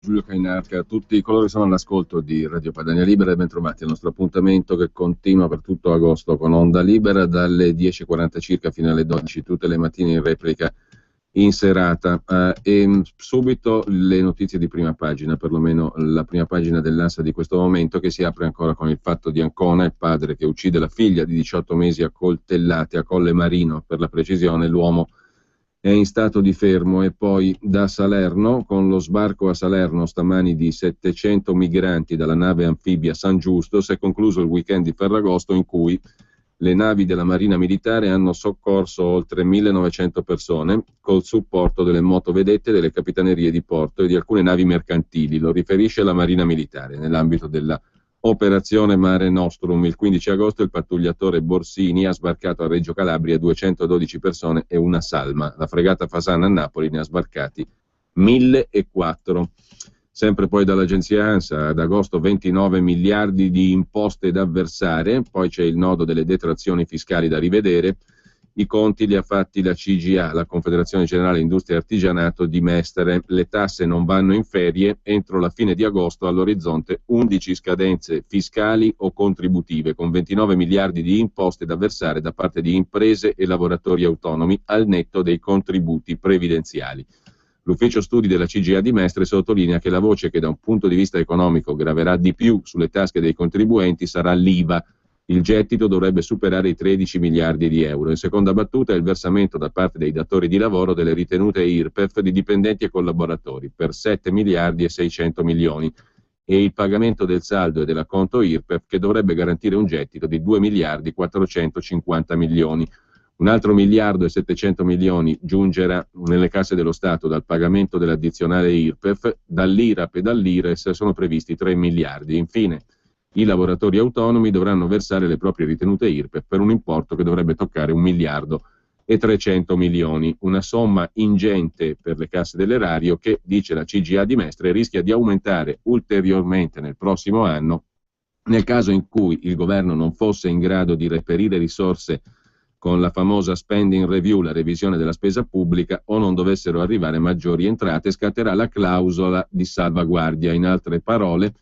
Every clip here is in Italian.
Giulio Cainarca, a tutti coloro che sono all'ascolto di Radio Padania Libera e ben trovati al nostro appuntamento che continua per tutto agosto con Onda Libera dalle 10:40 circa fino alle 12, tutte le mattine in replica in serata. Subito le notizie di prima pagina, perlomeno la prima pagina dell'Ansa di questo momento, che si apre ancora con il fatto di Ancona, il padre che uccide la figlia di 18 mesi a coltellate a Colle Marino, per la precisione. L'uomo è in stato di fermo. E poi da Salerno, con lo sbarco a Salerno stamani di 700 migranti dalla nave anfibia San Giusto, si è concluso il weekend di Ferragosto in cui le navi della Marina Militare hanno soccorso oltre 1900 persone col supporto delle motovedette, delle capitanerie di porto e di alcune navi mercantili. Lo riferisce la Marina Militare nell'ambito della Operazione Mare Nostrum. Il 15 agosto il pattugliatore Borsini ha sbarcato a Reggio Calabria 212 persone e una salma. La fregata Fasana a Napoli ne ha sbarcati 1004. Sempre poi dall'agenzia ANSA, ad agosto 29 miliardi di imposte da versare, poi c'è il nodo delle detrazioni fiscali da rivedere. I conti li ha fatti la CGA, la Confederazione Generale Industria e Artigianato di Mestre. Le tasse non vanno in ferie, entro la fine di agosto all'orizzonte 11 scadenze fiscali o contributive, con 29 miliardi di imposte da versare da parte di imprese e lavoratori autonomi al netto dei contributi previdenziali. L'ufficio studi della CGA di Mestre sottolinea che la voce che da un punto di vista economico graverà di più sulle tasche dei contribuenti sarà l'IVA. Il gettito dovrebbe superare i 13 miliardi di euro. In seconda battuta il versamento da parte dei datori di lavoro delle ritenute IRPEF di dipendenti e collaboratori per 7 miliardi e 600 milioni e il pagamento del saldo e dell'acconto IRPEF che dovrebbe garantire un gettito di 2 miliardi 450 milioni. Un altro miliardo e 700 milioni giungerà nelle casse dello Stato dal pagamento dell'addizionale IRPEF, dall'IRAP e dall'IRES sono previsti 3 miliardi. Infine, i lavoratori autonomi dovranno versare le proprie ritenute IRPEF per un importo che dovrebbe toccare 1 miliardo e 300 milioni, una somma ingente per le casse dell'erario che, dice la CGA di Mestre, rischia di aumentare ulteriormente nel prossimo anno nel caso in cui il governo non fosse in grado di reperire risorse con la famosa spending review, la revisione della spesa pubblica, o non dovessero arrivare maggiori entrate. Scatterà la clausola di salvaguardia. In altre parole,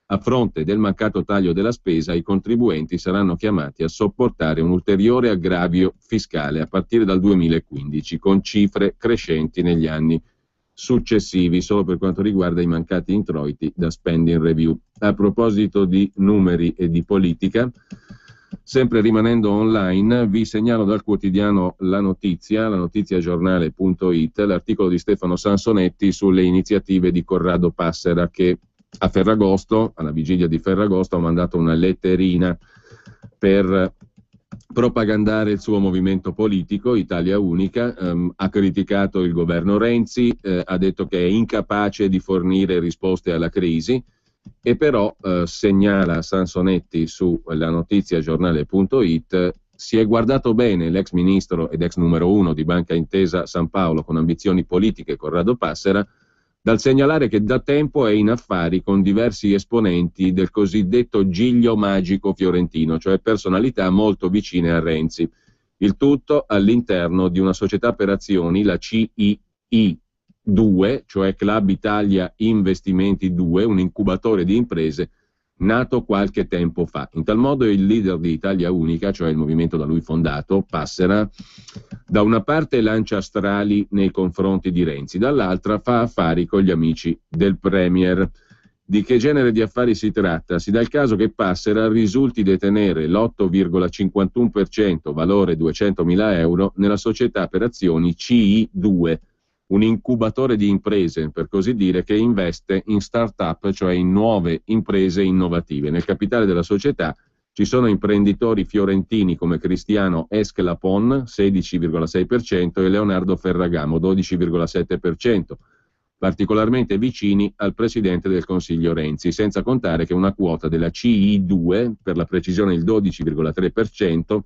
a fronte del mancato taglio della spesa, i contribuenti saranno chiamati a sopportare un ulteriore aggravio fiscale a partire dal 2015, con cifre crescenti negli anni successivi, solo per quanto riguarda i mancati introiti da spending review. A proposito di numeri e di politica, sempre rimanendo online, vi segnalo dal quotidiano La Notizia, lanotiziagiornale.it, l'articolo di Stefano Sansonetti sulle iniziative di Corrado Passera, che a Ferragosto, alla vigilia di Ferragosto, ha mandato una letterina per propagandare il suo movimento politico, Italia Unica. Ha criticato il governo Renzi, ha detto che è incapace di fornire risposte alla crisi, e però segnala Sansonetti su lanotiziagiornale.it, si è guardato bene l'ex ministro ed ex numero 1 di Banca Intesa San Paolo con ambizioni politiche, Corrado Passera, dal segnalare che da tempo è in affari con diversi esponenti del cosiddetto giglio magico fiorentino, cioè personalità molto vicine a Renzi. Il tutto all'interno di una società per azioni, la CII2, cioè Club Italia Investimenti 2, un incubatore di imprese nato qualche tempo fa. In tal modo il leader di Italia Unica, cioè il movimento da lui fondato, Passera, da una parte lancia strali nei confronti di Renzi, dall'altra fa affari con gli amici del Premier. Di che genere di affari si tratta? Si dà il caso che Passera risulti detenere l'8,51%, valore 200.000 euro, nella società per azioni CI2, un incubatore di imprese, per così dire, che investe in start-up, cioè in nuove imprese innovative. Nel capitale della società ci sono imprenditori fiorentini come Cristiano Esclapon, 16,6%, e Leonardo Ferragamo, 12,7%, particolarmente vicini al presidente del Consiglio Renzi, senza contare che una quota della CI2, per la precisione il 12,3%,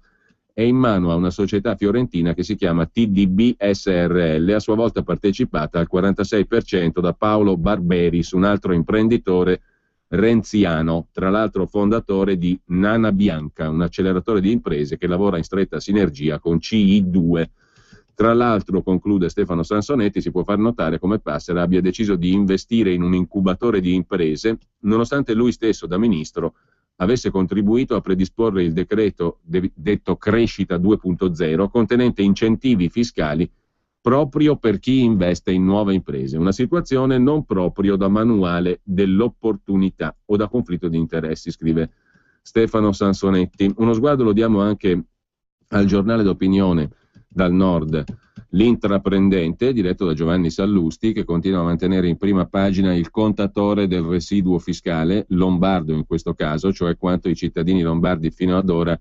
è in mano a una società fiorentina che si chiama TDB SRL, a sua volta partecipata al 46% da Paolo Barberis, un altro imprenditore renziano, tra l'altro fondatore di Nana Bianca, un acceleratore di imprese che lavora in stretta sinergia con CI2. Tra l'altro, conclude Stefano Sansonetti, si può far notare come Passera abbia deciso di investire in un incubatore di imprese, nonostante lui stesso da ministro avesse contribuito a predisporre il decreto detto Crescita 2.0, contenente incentivi fiscali proprio per chi investe in nuove imprese, una situazione non proprio da manuale dell'opportunità o da conflitto di interessi, scrive Stefano Sansonetti. Uno sguardo lo diamo anche al giornale d'opinione dal nord, L'Intraprendente, diretto da Giovanni Sallusti, che continua a mantenere in prima pagina il contatore del residuo fiscale, lombardo in questo caso, cioè quanto i cittadini lombardi fino ad ora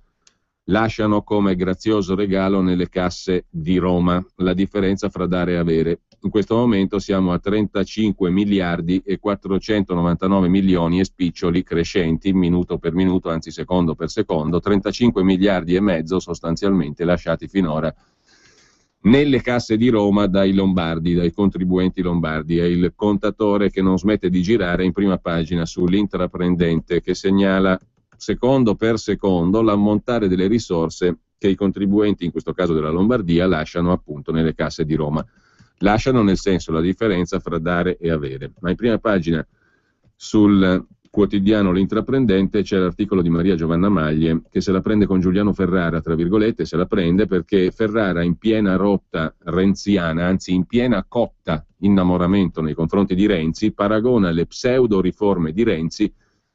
lasciano come grazioso regalo nelle casse di Roma, la differenza fra dare e avere. In questo momento siamo a 35 miliardi e 499 milioni e spiccioli crescenti minuto per minuto, anzi secondo per secondo, 35 miliardi e mezzo sostanzialmente lasciati finora nelle casse di Roma dai lombardi, dai contribuenti lombardi. È il contatore che non smette di girare in prima pagina sull'Intraprendente, che segnala secondo per secondo l'ammontare delle risorse che i contribuenti, in questo caso della Lombardia, lasciano appunto nelle casse di Roma. Lasciano nel senso la differenza fra dare e avere. Ma in prima pagina sul quotidiano L'Intraprendente c'è l'articolo di Maria Giovanna Maglie che se la prende con Giuliano Ferrara, tra virgolette, se la prende perché Ferrara, in piena rotta renziana, anzi in piena cotta innamoramento nei confronti di Renzi, paragona le pseudo riforme di Renzi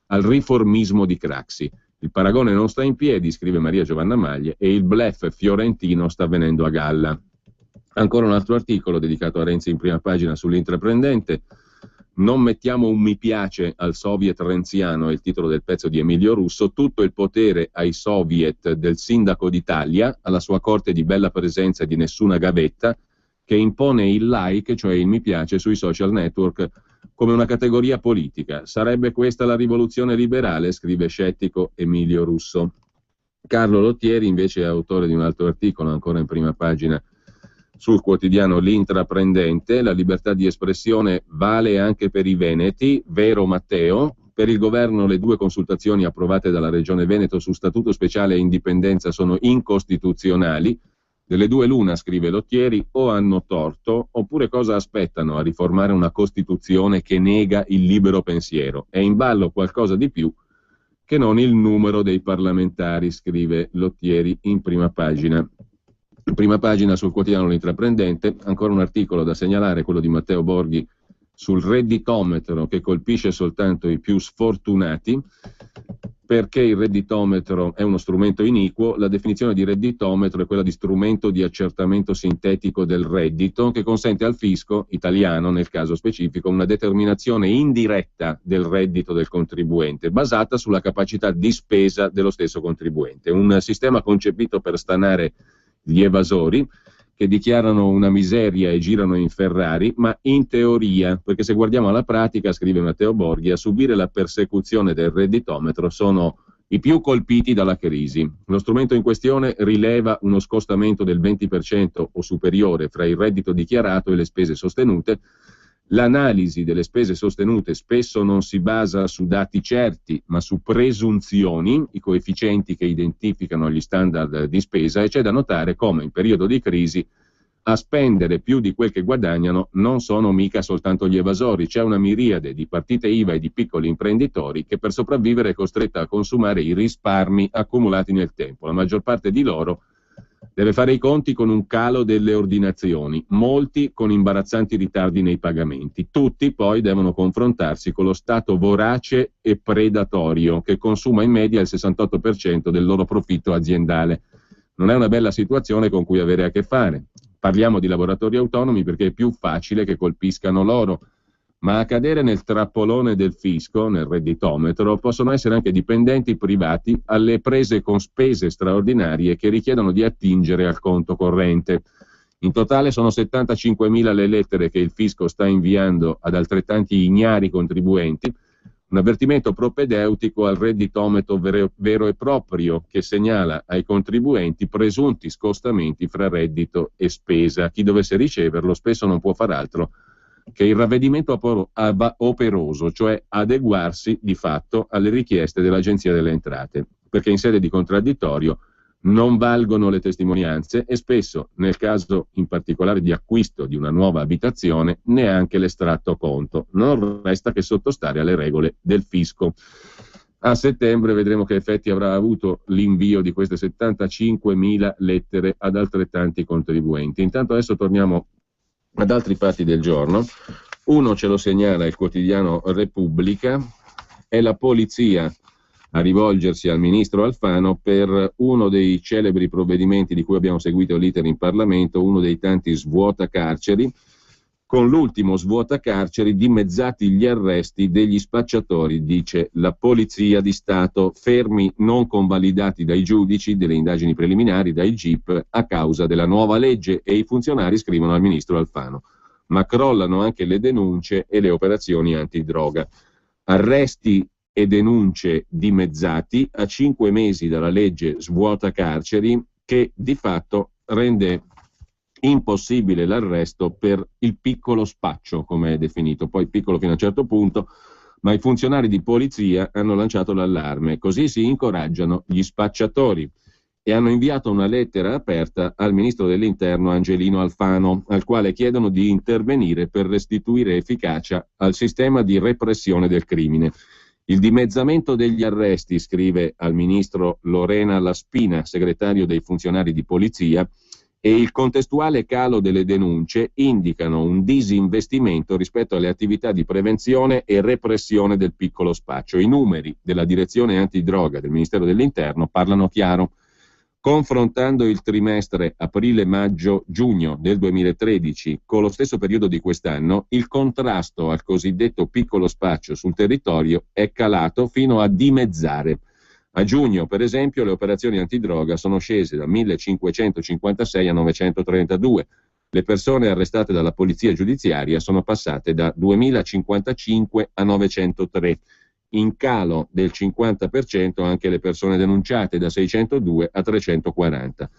al riformismo di Craxi. Il paragone non sta in piedi, scrive Maria Giovanna Maglie, e il bluff fiorentino sta venendo a galla. Ancora un altro articolo dedicato a Renzi in prima pagina sull'Intraprendente. Non mettiamo un mi piace al soviet renziano, è il titolo del pezzo di Emilio Russo. Tutto il potere ai soviet del sindaco d'Italia, alla sua corte di bella presenza e di nessuna gavetta, che impone il like, cioè il mi piace, sui social network come una categoria politica. Sarebbe questa la rivoluzione liberale, scrive scettico Emilio Russo. Carlo Lottieri invece è autore di un altro articolo, ancora in prima pagina sul quotidiano L'Intraprendente. La libertà di espressione vale anche per i veneti, vero Matteo? Per il governo le 2 consultazioni approvate dalla Regione Veneto su statuto speciale e indipendenza sono incostituzionali. Delle 2 l'una, scrive Lottieri, o hanno torto oppure cosa aspettano a riformare una Costituzione che nega il libero pensiero. È in ballo qualcosa di più che non il numero dei parlamentari, scrive Lottieri in prima pagina. In prima pagina sul quotidiano L'Intraprendente, ancora un articolo da segnalare, quello di Matteo Borghi sul redditometro che colpisce soltanto i più sfortunati. Perché il redditometro è uno strumento iniquo? La definizione di redditometro è quella di strumento di accertamento sintetico del reddito che consente al fisco italiano, nel caso specifico, una determinazione indiretta del reddito del contribuente, basata sulla capacità di spesa dello stesso contribuente. Un sistema concepito per stanare gli evasori che dichiarano una miseria e girano in Ferrari, ma in teoria, perché se guardiamo alla pratica, scrive Matteo Borghi, a subire la persecuzione del redditometro sono i più colpiti dalla crisi. Lo strumento in questione rileva uno scostamento del 20% o superiore fra il reddito dichiarato e le spese sostenute. L'analisi delle spese sostenute spesso non si basa su dati certi, ma su presunzioni, i coefficienti che identificano gli standard di spesa, e c'è da notare come in periodo di crisi a spendere più di quel che guadagnano non sono mica soltanto gli evasori, c'è una miriade di partite IVA e di piccoli imprenditori che per sopravvivere è costretta a consumare i risparmi accumulati nel tempo. La maggior parte di loro deve fare i conti con un calo delle ordinazioni, molti con imbarazzanti ritardi nei pagamenti. Tutti poi devono confrontarsi con lo Stato vorace e predatorio che consuma in media il 68% del loro profitto aziendale. Non è una bella situazione con cui avere a che fare. Parliamo di lavoratori autonomi perché è più facile che colpiscano loro, ma a cadere nel trappolone del fisco, nel redditometro, possono essere anche dipendenti privati alle prese con spese straordinarie che richiedono di attingere al conto corrente. In totale sono 75.000 le lettere che il fisco sta inviando ad altrettanti ignari contribuenti, un avvertimento propedeutico al redditometro vero e proprio che segnala ai contribuenti presunti scostamenti fra reddito e spesa. Chi dovesse riceverlo spesso non può far altro che il ravvedimento operoso, cioè adeguarsi di fatto alle richieste dell'Agenzia delle Entrate, perché in sede di contraddittorio Non valgono le testimonianze e spesso, nel caso in particolare di acquisto di una nuova abitazione, neanche l'estratto conto. Non resta che sottostare alle regole del fisco. A settembre vedremo che effetti avrà avuto l'invio di queste 75.000 lettere ad altrettanti contribuenti. Intanto adesso torniamo ad altri fatti del giorno. Uno ce lo segnala il quotidiano Repubblica, è la polizia a rivolgersi al ministro Alfano per uno dei celebri provvedimenti di cui abbiamo seguito l'iter in Parlamento, uno dei tanti svuota carceri. Con l'ultimo svuota carceri dimezzati gli arresti degli spacciatori, dice la Polizia di Stato, fermi non convalidati dai giudici delle indagini preliminari, dai GIP, a causa della nuova legge, e i funzionari scrivono al ministro Alfano. Ma crollano anche le denunce e le operazioni antidroga. Arresti e denunce dimezzati a 5 mesi dalla legge svuota carceri, che di fatto rende impossibile l'arresto per il piccolo spaccio, come è definito, poi piccolo fino a un certo punto, ma i funzionari di polizia hanno lanciato l'allarme, così si incoraggiano gli spacciatori, e hanno inviato una lettera aperta al ministro dell'Interno Angelino Alfano, al quale chiedono di intervenire per restituire efficacia al sistema di repressione del crimine. Il dimezzamento degli arresti, scrive al ministro Lorena Laspina, segretario dei funzionari di polizia, e il contestuale calo delle denunce indicano un disinvestimento rispetto alle attività di prevenzione e repressione del piccolo spaccio. I numeri della direzione antidroga del Ministero dell'Interno parlano chiaro. Confrontando il trimestre aprile-maggio-giugno del 2013 con lo stesso periodo di quest'anno, il contrasto al cosiddetto piccolo spaccio sul territorio è calato fino a dimezzare. A giugno, per esempio, le operazioni antidroga sono scese da 1556 a 932. Le persone arrestate dalla polizia giudiziaria sono passate da 2055 a 903. In calo del 50% anche le persone denunciate, da 602 a 340.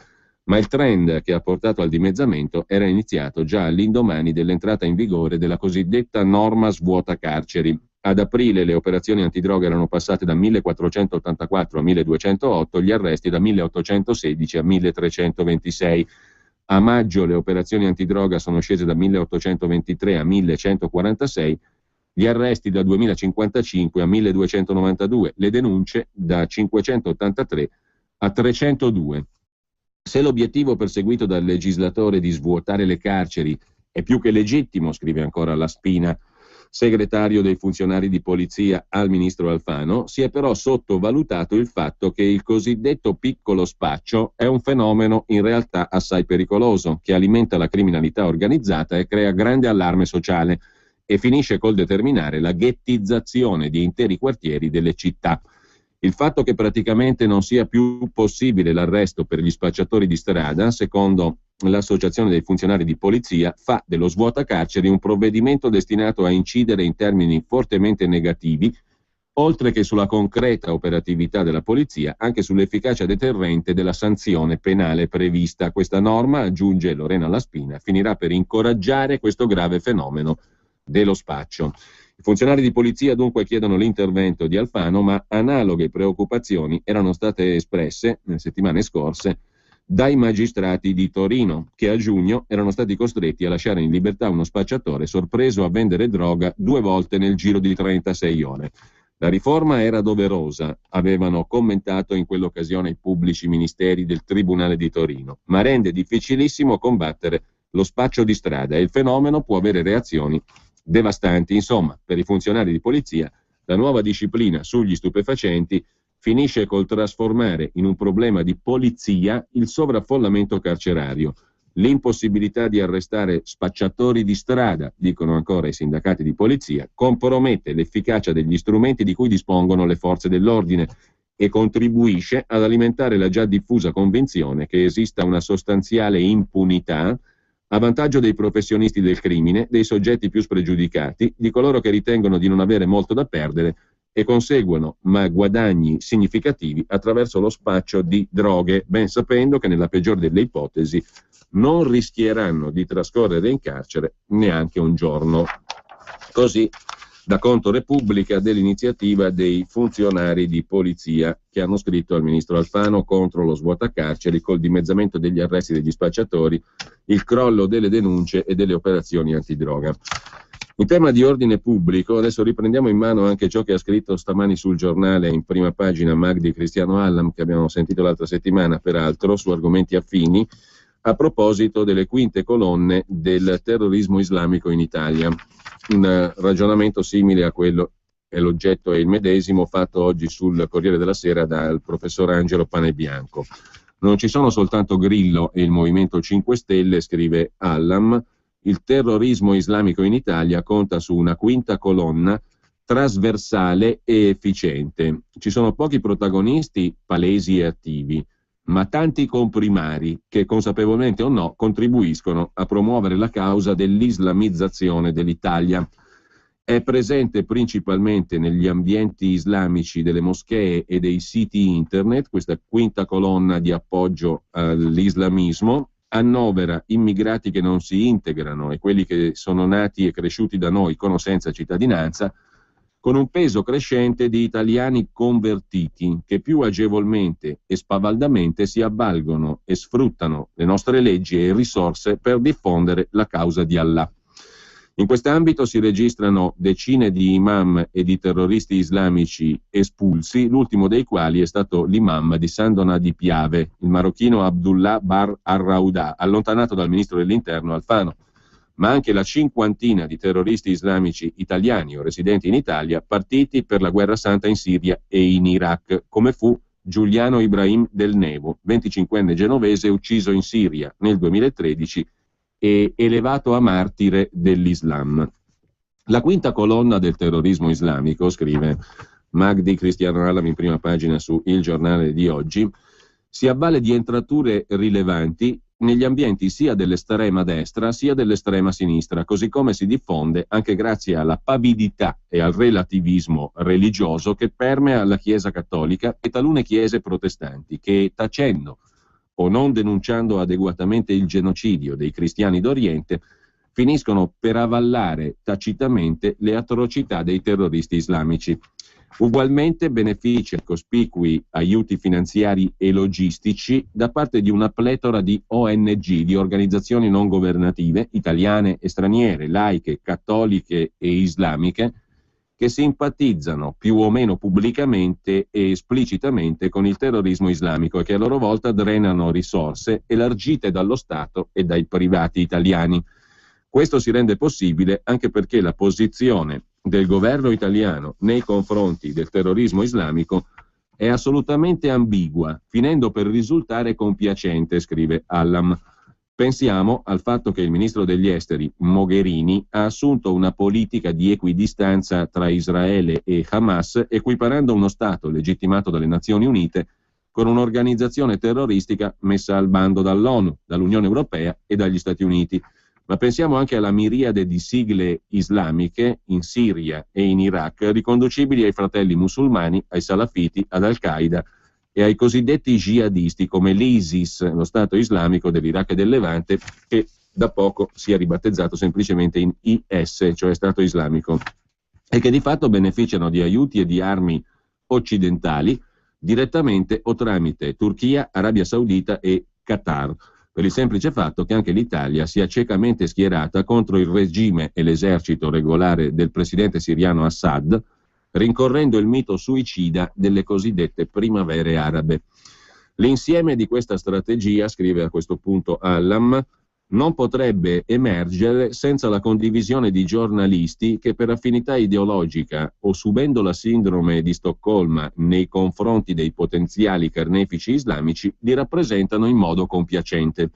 Ma il trend che ha portato al dimezzamento era iniziato già all'indomani dell'entrata in vigore della cosiddetta norma svuota carceri. Ad aprile le operazioni antidroga erano passate da 1484 a 1208, gli arresti da 1816 a 1326. A maggio le operazioni antidroga sono scese da 1823 a 1146, gli arresti da 2055 a 1292, le denunce da 583 a 302. Se l'obiettivo perseguito dal legislatore di svuotare le carceri è più che legittimo, scrive ancora Laspina, segretario dei funzionari di polizia al ministro Alfano, si è però sottovalutato il fatto che il cosiddetto piccolo spaccio è un fenomeno in realtà assai pericoloso, che alimenta la criminalità organizzata e crea grande allarme sociale, e finisce col determinare la ghettizzazione di interi quartieri delle città. Il fatto che praticamente non sia più possibile l'arresto per gli spacciatori di strada, secondo l'Associazione dei funzionari di polizia, fa dello svuotacarceri un provvedimento destinato a incidere in termini fortemente negativi, oltre che sulla concreta operatività della polizia, anche sull'efficacia deterrente della sanzione penale prevista. Questa norma, aggiunge Lorena Laspina, finirà per incoraggiare questo grave fenomeno dello spaccio. I funzionari di polizia dunque chiedono l'intervento di Alfano, ma analoghe preoccupazioni erano state espresse nelle settimane scorse dai magistrati di Torino, che a giugno erano stati costretti a lasciare in libertà uno spacciatore sorpreso a vendere droga 2 volte nel giro di 36 ore. La riforma era doverosa, avevano commentato in quell'occasione i pubblici ministeri del Tribunale di Torino, ma rende difficilissimo combattere lo spaccio di strada e il fenomeno può avere reazioni devastanti. Insomma, per i funzionari di polizia, la nuova disciplina sugli stupefacenti finisce col trasformare in un problema di polizia il sovraffollamento carcerario. L'impossibilità di arrestare spacciatori di strada, dicono ancora i sindacati di polizia, compromette l'efficacia degli strumenti di cui dispongono le forze dell'ordine e contribuisce ad alimentare la già diffusa convinzione che esista una sostanziale impunità a vantaggio dei professionisti del crimine, dei soggetti più spregiudicati, di coloro che ritengono di non avere molto da perdere e conseguono ma guadagni significativi attraverso lo spaccio di droghe, ben sapendo che nella peggior delle ipotesi non rischieranno di trascorrere in carcere neanche un giorno. Così da conto Repubblica dell'iniziativa dei funzionari di polizia che hanno scritto al ministro Alfano contro lo svuotacarceri col dimezzamento degli arresti degli spacciatori, il crollo delle denunce e delle operazioni antidroga. In tema di ordine pubblico, adesso riprendiamo in mano anche ciò che ha scritto stamani sul giornale in prima pagina Magdi Cristiano Allam, che abbiamo sentito l'altra settimana peraltro, su argomenti affini, a proposito delle quinte colonne del terrorismo islamico in Italia. Un ragionamento simile a quello, e l'oggetto è il medesimo, fatto oggi sul Corriere della Sera dal professor Angelo Panebianco. Non ci sono soltanto Grillo e il Movimento 5 Stelle, scrive Allam, il terrorismo islamico in Italia conta su una quinta colonna trasversale e efficiente. Ci sono pochi protagonisti palesi e attivi, ma tanti comprimari che, consapevolmente o no, contribuiscono a promuovere la causa dell'islamizzazione dell'Italia. È presente principalmente negli ambienti islamici delle moschee e dei siti internet, questa quinta colonna di appoggio all'islamismo, annovera immigrati che non si integrano e quelli che sono nati e cresciuti da noi con o senza cittadinanza, con un peso crescente di italiani convertiti che più agevolmente e spavaldamente si avvalgono e sfruttano le nostre leggi e risorse per diffondere la causa di Allah. In quest'ambito si registrano decine di imam e di terroristi islamici espulsi, l'ultimo dei quali è stato l'imam di Sandona di Piave, il marocchino Abdullah Bar Arrauda, allontanato dal ministro dell'Interno Alfano, ma anche la cinquantina di terroristi islamici italiani o residenti in Italia partiti per la guerra santa in Siria e in Iraq, come fu Giuliano Ibrahim Del Nevo, 25enne genovese ucciso in Siria nel 2013 e elevato a martire dell'Islam. La quinta colonna del terrorismo islamico, scrive Magdi Cristiano Allam in prima pagina su Il Giornale di oggi, si avvale di entrature rilevanti negli ambienti sia dell'estrema destra sia dell'estrema sinistra, così come si diffonde anche grazie alla pavidità e al relativismo religioso che permea la Chiesa cattolica e talune chiese protestanti, che tacendo o non denunciando adeguatamente il genocidio dei cristiani d'Oriente, finiscono per avallare tacitamente le atrocità dei terroristi islamici. Ugualmente beneficia cospicui aiuti finanziari e logistici da parte di una pletora di ONG, di organizzazioni non governative, italiane e straniere, laiche, cattoliche e islamiche, che simpatizzano più o meno pubblicamente e esplicitamente con il terrorismo islamico e che a loro volta drenano risorse elargite dallo Stato e dai privati italiani. Questo si rende possibile anche perché la posizione del governo italiano nei confronti del terrorismo islamico è assolutamente ambigua, finendo per risultare compiacente, scrive Allam. Pensiamo al fatto che il ministro degli esteri Mogherini ha assunto una politica di equidistanza tra Israele e Hamas, equiparando uno Stato legittimato dalle Nazioni Unite con un'organizzazione terroristica messa al bando dall'ONU, dall'Unione Europea e dagli Stati Uniti. Ma pensiamo anche alla miriade di sigle islamiche in Siria e in Iraq, riconducibili ai fratelli musulmani, ai salafiti, ad Al-Qaeda e ai cosiddetti jihadisti come l'ISIS, lo Stato islamico dell'Iraq e del Levante, che da poco si è ribattezzato semplicemente in IS, cioè Stato islamico, e che di fatto beneficiano di aiuti e di armi occidentali direttamente o tramite Turchia, Arabia Saudita e Qatar, per il semplice fatto che anche l'Italia sia ciecamente schierata contro il regime e l'esercito regolare del presidente siriano Assad, rincorrendo il mito suicida delle cosiddette primavere arabe. L'insieme di questa strategia, scrive a questo punto Allam, non potrebbe emergere senza la condivisione di giornalisti che per affinità ideologica o subendo la sindrome di Stoccolma nei confronti dei potenziali carnefici islamici li rappresentano in modo compiacente.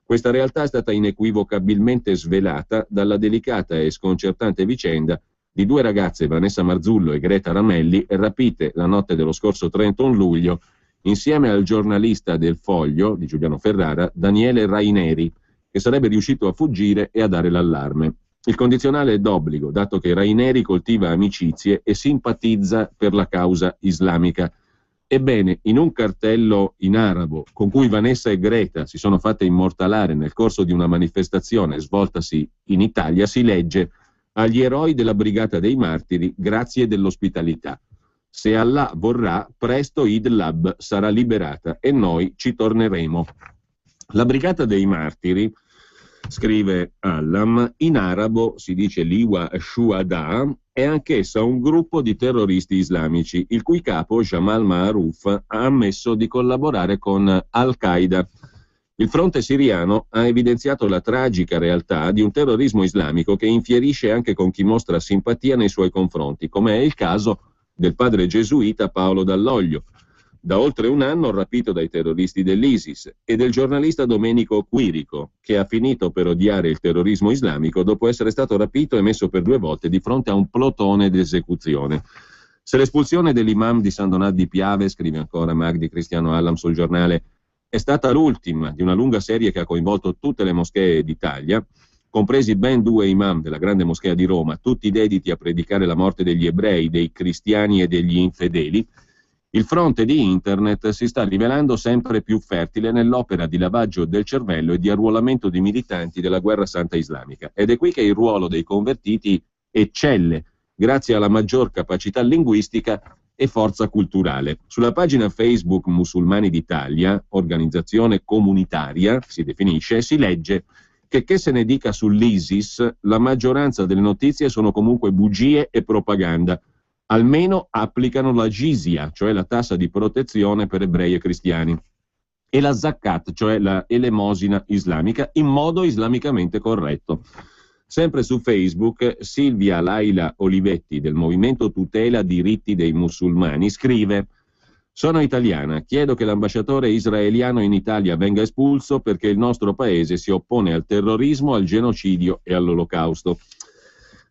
Questa realtà è stata inequivocabilmente svelata dalla delicata e sconcertante vicenda di due ragazze, Vanessa Marzullo e Greta Ramelli, rapite la notte dello scorso 31 luglio insieme al giornalista del Foglio, di Giuliano Ferrara, Daniele Raineri, che sarebbe riuscito a fuggire e a dare l'allarme. Il condizionale è d'obbligo, dato che Raineri coltiva amicizie e simpatizza per la causa islamica. Ebbene, in un cartello in arabo con cui Vanessa e Greta si sono fatte immortalare nel corso di una manifestazione svoltasi in Italia si legge: agli eroi della Brigata dei Martiri, grazie dell'ospitalità. Se Allah vorrà, presto Idlib sarà liberata e noi ci torneremo. La Brigata dei Martiri, scrive Allam, in arabo si dice Liwa Shuhada, è anch'essa un gruppo di terroristi islamici, il cui capo, Jamal Ma'aruf, ha ammesso di collaborare con Al-Qaeda. Il fronte siriano ha evidenziato la tragica realtà di un terrorismo islamico che infierisce anche con chi mostra simpatia nei suoi confronti, come è il caso del padre gesuita Paolo Dall'Oglio, da oltre un anno rapito dai terroristi dell'ISIS, e del giornalista Domenico Quirico, che ha finito per odiare il terrorismo islamico dopo essere stato rapito e messo per 2 volte di fronte a un plotone d'esecuzione. Se l'espulsione dell'imam di San Donat di Piave, scrive ancora Magdi Cristiano Allam sul giornale, è stata l'ultima di una lunga serie che ha coinvolto tutte le moschee d'Italia, compresi ben 2 imam della grande moschea di Roma, tutti dediti a predicare la morte degli ebrei, dei cristiani e degli infedeli, il fronte di Internet si sta rivelando sempre più fertile nell'opera di lavaggio del cervello e di arruolamento di militanti della guerra santa islamica. Ed è qui che il ruolo dei convertiti eccelle, grazie alla maggior capacità linguistica e forza culturale. Sulla pagina Facebook Musulmani d'Italia, organizzazione comunitaria, si definisce, si legge che se ne dica sull'ISIS, la maggioranza delle notizie sono comunque bugie e propaganda. Almeno applicano la jizya, cioè la tassa di protezione per ebrei e cristiani, e la zakat, cioè la elemosina islamica, in modo islamicamente corretto. Sempre su Facebook, Silvia Laila Olivetti del Movimento Tutela Diritti dei Musulmani scrive: sono italiana, chiedo che l'ambasciatore israeliano in Italia venga espulso perché il nostro paese si oppone al terrorismo, al genocidio e all'olocausto.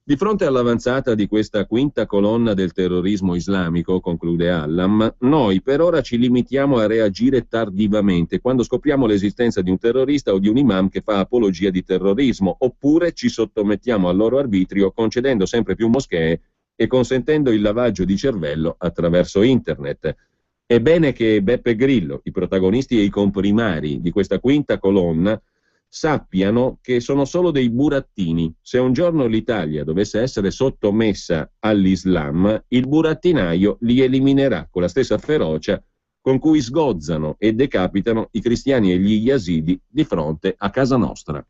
Di fronte all'avanzata di questa quinta colonna del terrorismo islamico, conclude Allam, noi per ora ci limitiamo a reagire tardivamente, quando scopriamo l'esistenza di un terrorista o di un imam che fa apologia di terrorismo, oppure ci sottomettiamo al loro arbitrio concedendo sempre più moschee e consentendo il lavaggio di cervello attraverso internet. È bene che Beppe Grillo, i protagonisti e i comprimari di questa quinta colonna, sappiano che sono solo dei burattini. Se un giorno l'Italia dovesse essere sottomessa all'Islam, il burattinaio li eliminerà con la stessa ferocia con cui sgozzano e decapitano i cristiani e gli yazidi di fronte a casa nostra.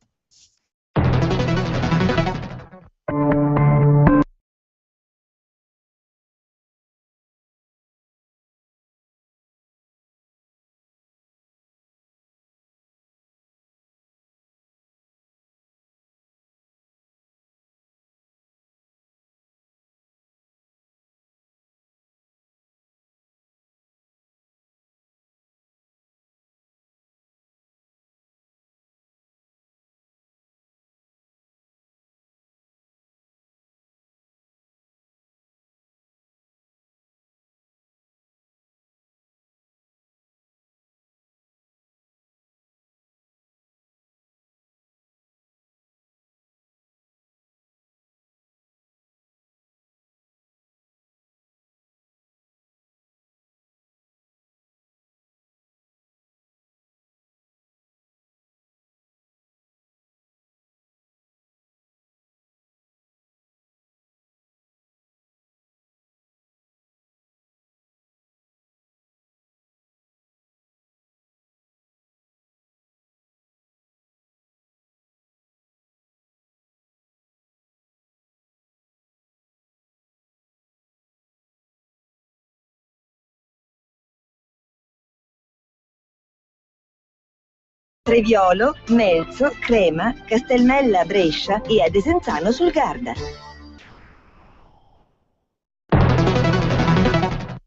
Treviolo, Melzo, Crema, Castelmella, Brescia e a Desenzano sul Garda.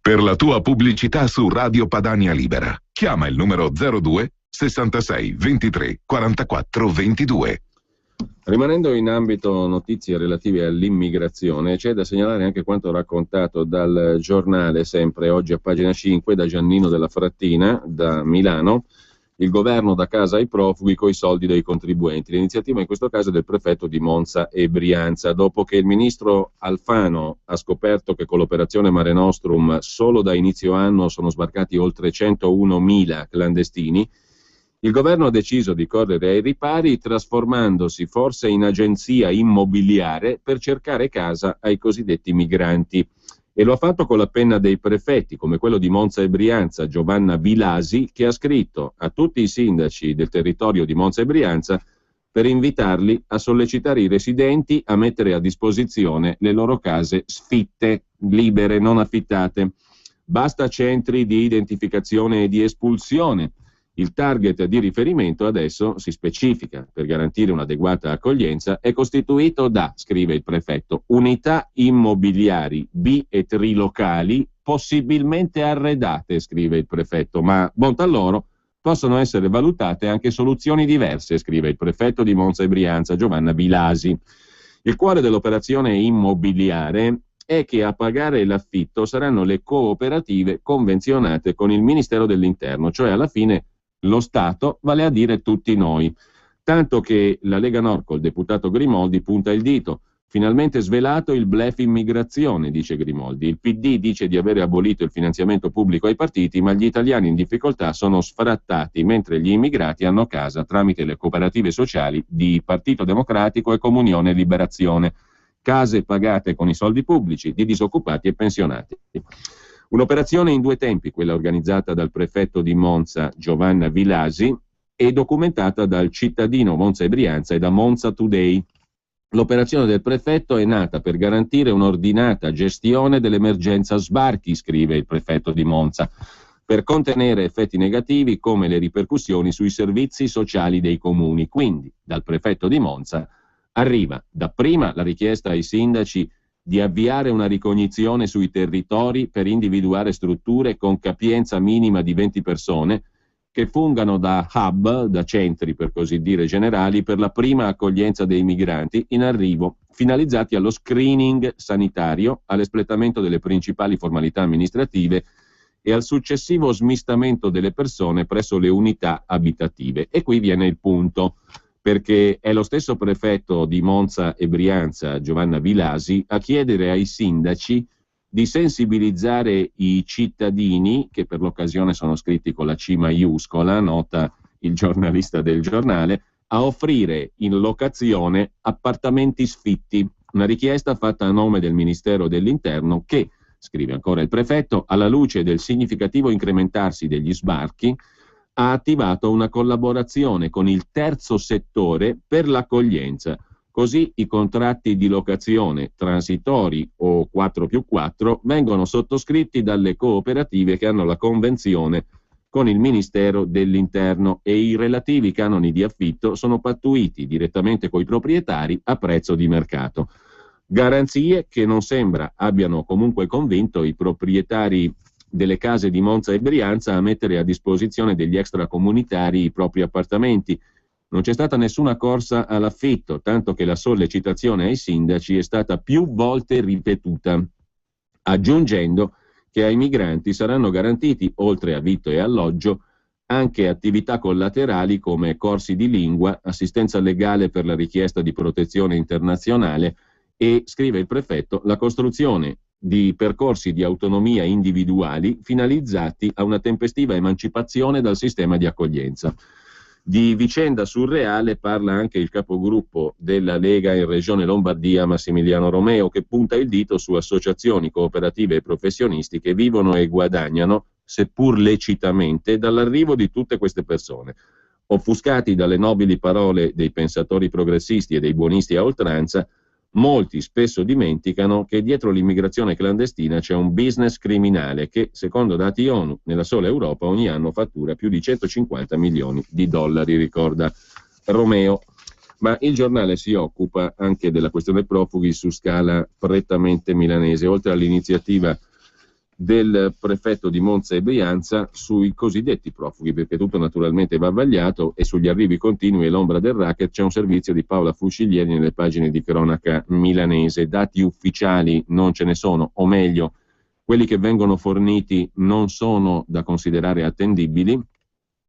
Per la tua pubblicità su Radio Padania Libera, chiama il numero 02 66 23 44 22. Rimanendo in ambito notizie relative all'immigrazione, c'è da segnalare anche quanto raccontato dal giornale, sempre oggi a pagina 5, da Giannino della Frattina, da Milano. Il governo dà casa ai profughi coi soldi dei contribuenti. L'iniziativa in questo caso è del prefetto di Monza e Brianza, dopo che il ministro Alfano ha scoperto che con l'operazione Mare Nostrum solo da inizio anno sono sbarcati oltre 101.000 clandestini. Il governo ha deciso di correre ai ripari trasformandosi forse in agenzia immobiliare per cercare casa ai cosiddetti migranti. E lo ha fatto con la penna dei prefetti, come quello di Monza e Brianza, Giovanna Vilasi, che ha scritto a tutti i sindaci del territorio di Monza e Brianza per invitarli a sollecitare i residenti a mettere a disposizione le loro case sfitte, libere, non affittate. Basta centri di identificazione e di espulsione. Il target di riferimento adesso si specifica, per garantire un'adeguata accoglienza, è costituito da, scrive il prefetto, unità immobiliari bi- e trilocali possibilmente arredate, scrive il prefetto, ma bontà loro, possono essere valutate anche soluzioni diverse, scrive il prefetto di Monza e Brianza, Giovanna Vilasi. Il cuore dell'operazione immobiliare è che a pagare l'affitto saranno le cooperative convenzionate con il Ministero dell'Interno, cioè alla fine lo Stato, vale a dire tutti noi. Tanto che la Lega Nord col deputato Grimoldi punta il dito. Finalmente svelato il bluff immigrazione, dice Grimoldi. Il PD dice di avere abolito il finanziamento pubblico ai partiti, ma gli italiani in difficoltà sono sfrattati, mentre gli immigrati hanno casa tramite le cooperative sociali di Partito Democratico e Comunione e Liberazione. Case pagate con i soldi pubblici di disoccupati e pensionati. Un'operazione in due tempi, quella organizzata dal prefetto di Monza, Giovanna Vilasi, e documentata dal cittadino Monza e Brianza e da Monza Today. L'operazione del prefetto è nata per garantire un'ordinata gestione dell'emergenza sbarchi, scrive il prefetto di Monza, per contenere effetti negativi come le ripercussioni sui servizi sociali dei comuni. Quindi, dal prefetto di Monza arriva dapprima la richiesta ai sindaci di avviare una ricognizione sui territori per individuare strutture con capienza minima di 20 persone che fungano da hub, da centri per così dire generali, per la prima accoglienza dei migranti in arrivo, finalizzati allo screening sanitario, all'espletamento delle principali formalità amministrative e al successivo smistamento delle persone presso le unità abitative. E qui viene il punto, perché è lo stesso prefetto di Monza e Brianza, Giovanna Vilasi, a chiedere ai sindaci di sensibilizzare i cittadini, che per l'occasione sono scritti con la C maiuscola, nota il giornalista del giornale, a offrire in locazione appartamenti sfitti, una richiesta fatta a nome del Ministero dell'Interno che, scrive ancora il prefetto, alla luce del significativo incrementarsi degli sbarchi, ha attivato una collaborazione con il terzo settore per l'accoglienza. Così i contratti di locazione transitori o 4+4 vengono sottoscritti dalle cooperative che hanno la convenzione con il Ministero dell'Interno e i relativi canoni di affitto sono pattuiti direttamente coi proprietari a prezzo di mercato. Garanzie che non sembra abbiano comunque convinto i proprietari delle case di Monza e Brianza a mettere a disposizione degli extracomunitari i propri appartamenti. Non c'è stata nessuna corsa all'affitto, tanto che la sollecitazione ai sindaci è stata più volte ripetuta, aggiungendo che ai migranti saranno garantiti, oltre a vitto e alloggio, anche attività collaterali come corsi di lingua, assistenza legale per la richiesta di protezione internazionale e, scrive il prefetto, la costruzione di percorsi di autonomia individuali finalizzati a una tempestiva emancipazione dal sistema di accoglienza. Di vicenda surreale parla anche il capogruppo della Lega in Regione Lombardia, Massimiliano Romeo, che punta il dito su associazioni, cooperative e professionisti che vivono e guadagnano, seppur lecitamente, dall'arrivo di tutte queste persone. Offuscati dalle nobili parole dei pensatori progressisti e dei buonisti a oltranza, molti spesso dimenticano che dietro l'immigrazione clandestina c'è un business criminale che, secondo dati ONU, nella sola Europa ogni anno fattura più di 150 milioni di dollari, ricorda Romeo. Ma il giornale si occupa anche della questione profughi su scala prettamente milanese, oltre all'iniziativa del prefetto di Monza e Brianza sui cosiddetti profughi, perché tutto naturalmente va vagliato, e sugli arrivi continui e l'ombra del racket c'è un servizio di Paola Fusciglieri nelle pagine di cronaca milanese. Dati ufficiali non ce ne sono, o meglio, quelli che vengono forniti non sono da considerare attendibili.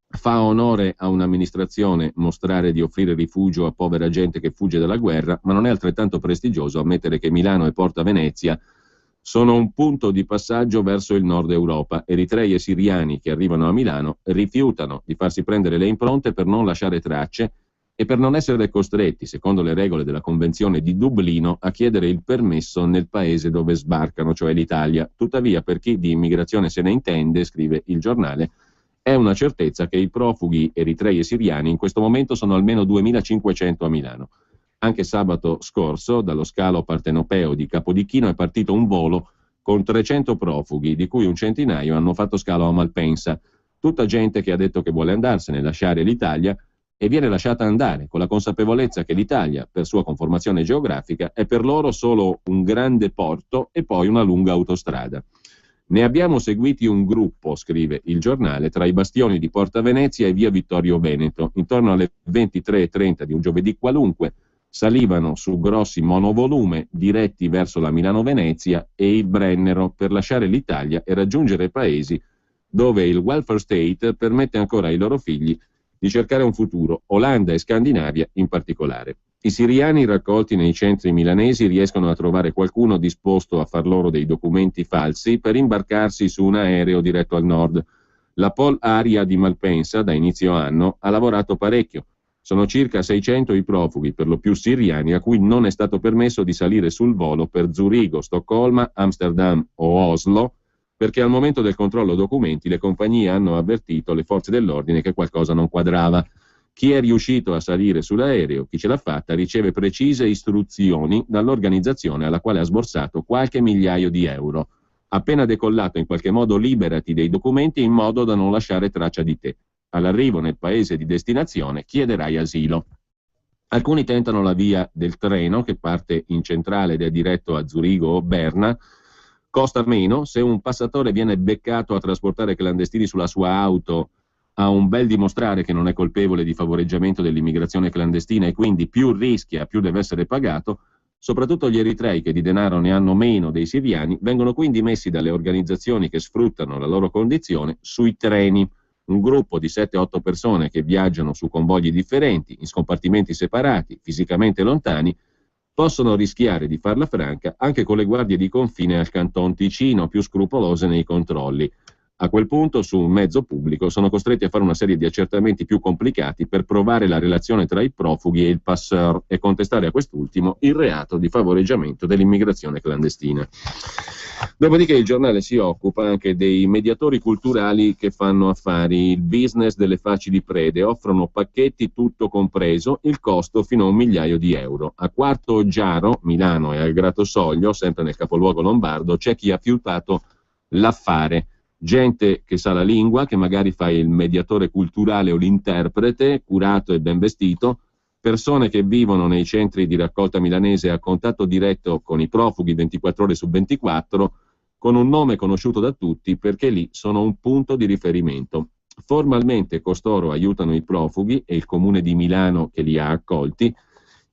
Fa onore a un'amministrazione mostrare di offrire rifugio a povera gente che fugge dalla guerra, ma non è altrettanto prestigioso ammettere che Milano e Porta Venezia sono un punto di passaggio verso il nord Europa. Eritrei e siriani che arrivano a Milano rifiutano di farsi prendere le impronte per non lasciare tracce e per non essere costretti, secondo le regole della Convenzione di Dublino, a chiedere il permesso nel paese dove sbarcano, cioè l'Italia. Tuttavia, per chi di immigrazione se ne intende, scrive il giornale, è una certezza che i profughi eritrei e siriani in questo momento sono almeno 2.500 a Milano. Anche sabato scorso, dallo scalo partenopeo di Capodichino è partito un volo con 300 profughi, di cui un centinaio hanno fatto scalo a Malpensa. Tutta gente che ha detto che vuole andarsene, lasciare l'Italia, e viene lasciata andare, con la consapevolezza che l'Italia, per sua conformazione geografica, è per loro solo un grande porto e poi una lunga autostrada. Ne abbiamo seguiti un gruppo, scrive il giornale, tra i bastioni di Porta Venezia e via Vittorio Veneto. Intorno alle 23:30 di un giovedì qualunque salivano su grossi monovolume diretti verso la Milano-Venezia e il Brennero per lasciare l'Italia e raggiungere paesi dove il welfare state permette ancora ai loro figli di cercare un futuro, Olanda e Scandinavia in particolare. I siriani raccolti nei centri milanesi riescono a trovare qualcuno disposto a far loro dei documenti falsi per imbarcarsi su un aereo diretto al nord. La Pol Aria di Malpensa, da inizio anno, ha lavorato parecchio. Sono circa 600 i profughi, per lo più siriani, a cui non è stato permesso di salire sul volo per Zurigo, Stoccolma, Amsterdam o Oslo, perché al momento del controllo documenti le compagnie hanno avvertito le forze dell'ordine che qualcosa non quadrava. Chi è riuscito a salire sull'aereo, chi ce l'ha fatta, riceve precise istruzioni dall'organizzazione alla quale ha sborsato qualche migliaio di euro. Appena decollato, in qualche modo liberati dei documenti in modo da non lasciare traccia di te. All'arrivo nel paese di destinazione chiederai asilo. Alcuni tentano la via del treno che parte in centrale ed è diretto a Zurigo o Berna. Costa meno, se un passatore viene beccato a trasportare clandestini sulla sua auto ha un bel dimostrare che non è colpevole di favoreggiamento dell'immigrazione clandestina e quindi più rischia, più deve essere pagato. Soprattutto gli eritrei, che di denaro ne hanno meno dei siriani, vengono quindi messi dalle organizzazioni che sfruttano la loro condizione sui treni. Un gruppo di 7-8 persone che viaggiano su convogli differenti, in scompartimenti separati, fisicamente lontani, possono rischiare di farla franca anche con le guardie di confine al Canton Ticino, più scrupolose nei controlli. A quel punto, su un mezzo pubblico, sono costretti a fare una serie di accertamenti più complicati per provare la relazione tra i profughi e il passeur e contestare a quest'ultimo il reato di favoreggiamento dell'immigrazione clandestina. Dopodiché il giornale si occupa anche dei mediatori culturali che fanno affari, il business delle facili prede, offrono pacchetti tutto compreso, il costo fino a 1 migliaio di euro. A Quarto Giaro, Milano e al Gratosoglio, sempre nel capoluogo lombardo, c'è chi ha fiutato l'affare. Gente che sa la lingua, che magari fa il mediatore culturale o l'interprete, curato e ben vestito, persone che vivono nei centri di raccolta milanese a contatto diretto con i profughi 24 ore su 24, con un nome conosciuto da tutti perché lì sono un punto di riferimento. Formalmente costoro aiutano i profughi e il comune di Milano che li ha accolti,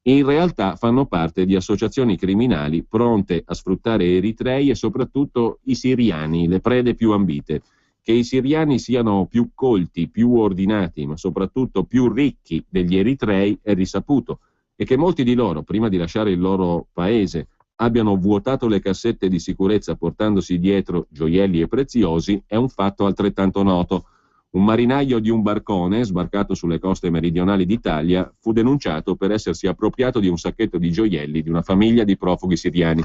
in realtà fanno parte di associazioni criminali pronte a sfruttare eritrei e soprattutto i siriani, le prede più ambite. Che i siriani siano più colti, più ordinati, ma soprattutto più ricchi degli eritrei è risaputo, e che molti di loro, prima di lasciare il loro paese, abbiano vuotato le cassette di sicurezza portandosi dietro gioielli e preziosi è un fatto altrettanto noto. Un marinaio di un barcone, sbarcato sulle coste meridionali d'Italia, fu denunciato per essersi appropriato di un sacchetto di gioielli di una famiglia di profughi siriani.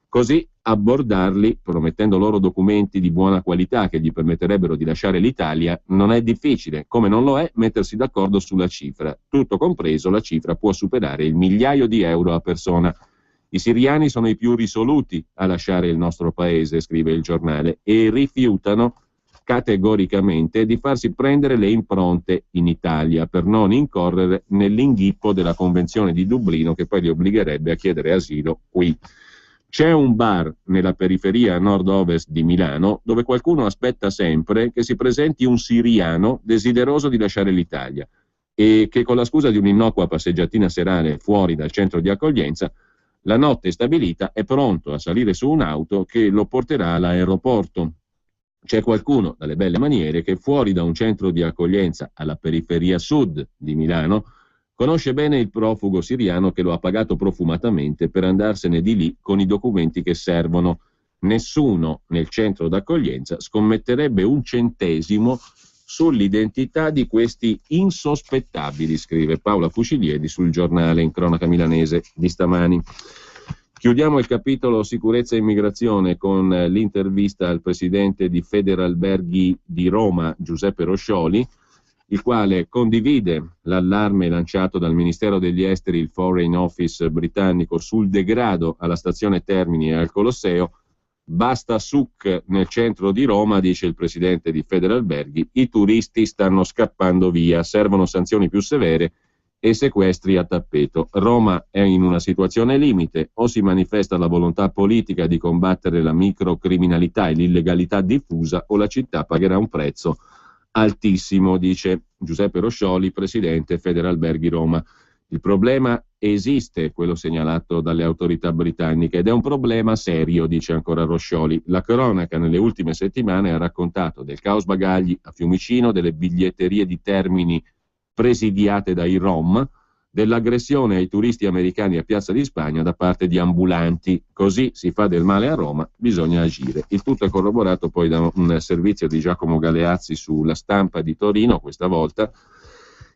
Così abbordarli, promettendo loro documenti di buona qualità che gli permetterebbero di lasciare l'Italia, non è difficile, come non lo è mettersi d'accordo sulla cifra. Tutto compreso, la cifra può superare il 1 migliaio di euro a persona. I siriani sono i più risoluti a lasciare il nostro paese, scrive il giornale, e rifiutano categoricamente di farsi prendere le impronte in Italia per non incorrere nell'inghippo della Convenzione di Dublino che poi li obbligherebbe a chiedere asilo qui. C'è un bar nella periferia nord-ovest di Milano dove qualcuno aspetta sempre che si presenti un siriano desideroso di lasciare l'Italia e che con la scusa di un'innocua passeggiatina serale fuori dal centro di accoglienza, la notte stabilita è pronto a salire su un'auto che lo porterà all'aeroporto. C'è qualcuno dalle belle maniere che fuori da un centro di accoglienza alla periferia sud di Milano conosce bene il profugo siriano che lo ha pagato profumatamente per andarsene di lì con i documenti che servono. Nessuno nel centro d'accoglienza scommetterebbe un centesimo sull'identità di questi insospettabili, scrive Paola Fuciliedi sul Giornale in cronaca milanese di stamani. Chiudiamo il capitolo sicurezza e immigrazione con l'intervista al presidente di Federalberghi di Roma, Giuseppe Roscioli, il quale condivide l'allarme lanciato dal Ministero degli Esteri, il Foreign Office britannico, sul degrado alla stazione Termini e al Colosseo. Basta suc nel centro di Roma, dice il presidente di Federalberghi, i turisti stanno scappando via, servono sanzioni più severe e sequestri a tappeto. Roma è in una situazione limite, o si manifesta la volontà politica di combattere la microcriminalità e l'illegalità diffusa, o la città pagherà un prezzo altissimo, dice Giuseppe Roscioli, presidente Federalberghi Roma. Il problema esiste, quello segnalato dalle autorità britanniche, ed è un problema serio, dice ancora Roscioli. La cronaca nelle ultime settimane ha raccontato del caos bagagli a Fiumicino, delle biglietterie di Termini presidiate dai Rom, dell'aggressione ai turisti americani a Piazza di Spagna da parte di ambulanti. Così si fa del male a Roma, bisogna agire. Il tutto è corroborato poi da un servizio di Giacomo Galeazzi sulla Stampa di Torino, questa volta,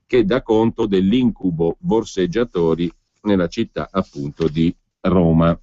che dà conto dell'incubo borseggiatori nella città appunto di Roma.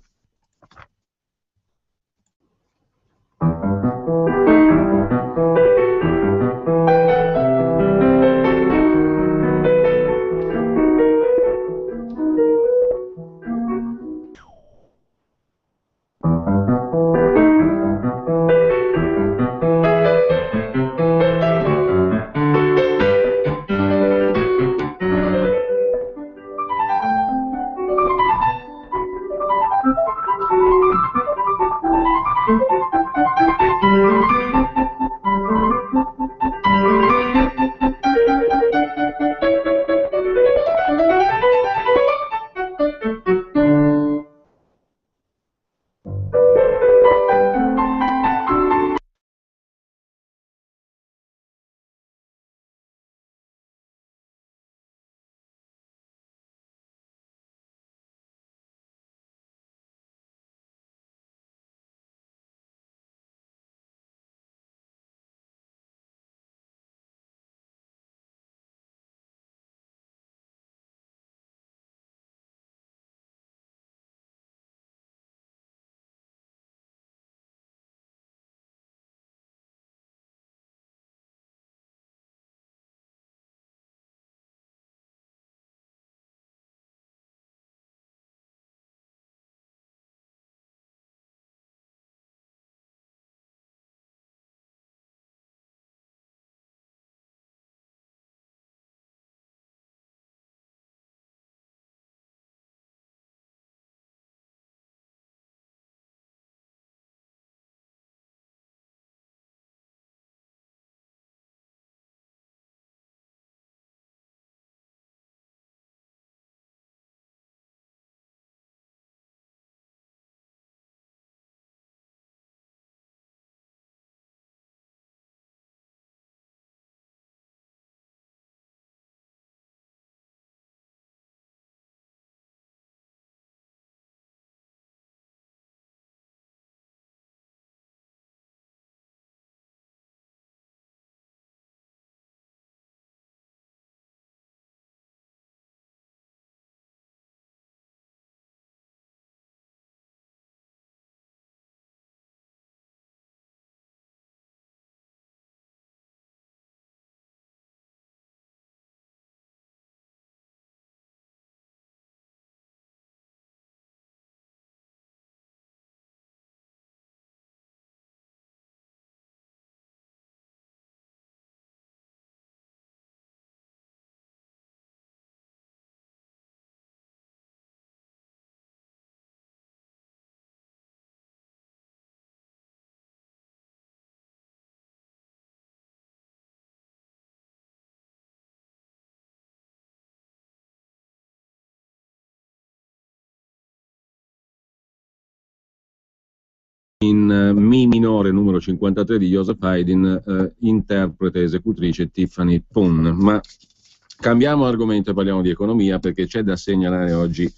In Mi minore numero 53 di Joseph Haydn, interprete esecutrice Tiffany Poon. Ma cambiamo argomento e parliamo di economia, perché c'è da segnalare oggi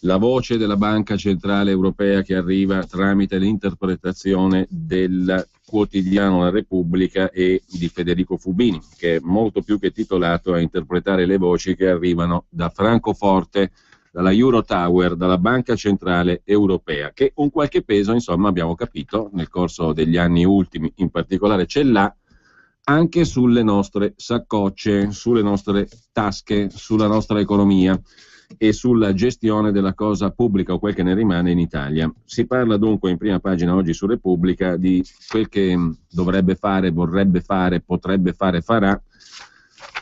La voce della Banca Centrale Europea che arriva tramite l'interpretazione del quotidiano La Repubblica e di Federico Fubini, che è molto più che titolato a interpretare le voci che arrivano da Francoforte, dalla Eurotower, dalla Banca Centrale Europea, che un qualche peso, insomma, abbiamo capito, nel corso degli anni ultimi in particolare ce l'ha anche sulle nostre saccocce, sulle nostre tasche, sulla nostra economia e sulla gestione della cosa pubblica o quel che ne rimane in Italia. Si parla dunque in prima pagina oggi su Repubblica di quel che dovrebbe fare, vorrebbe fare, potrebbe fare, farà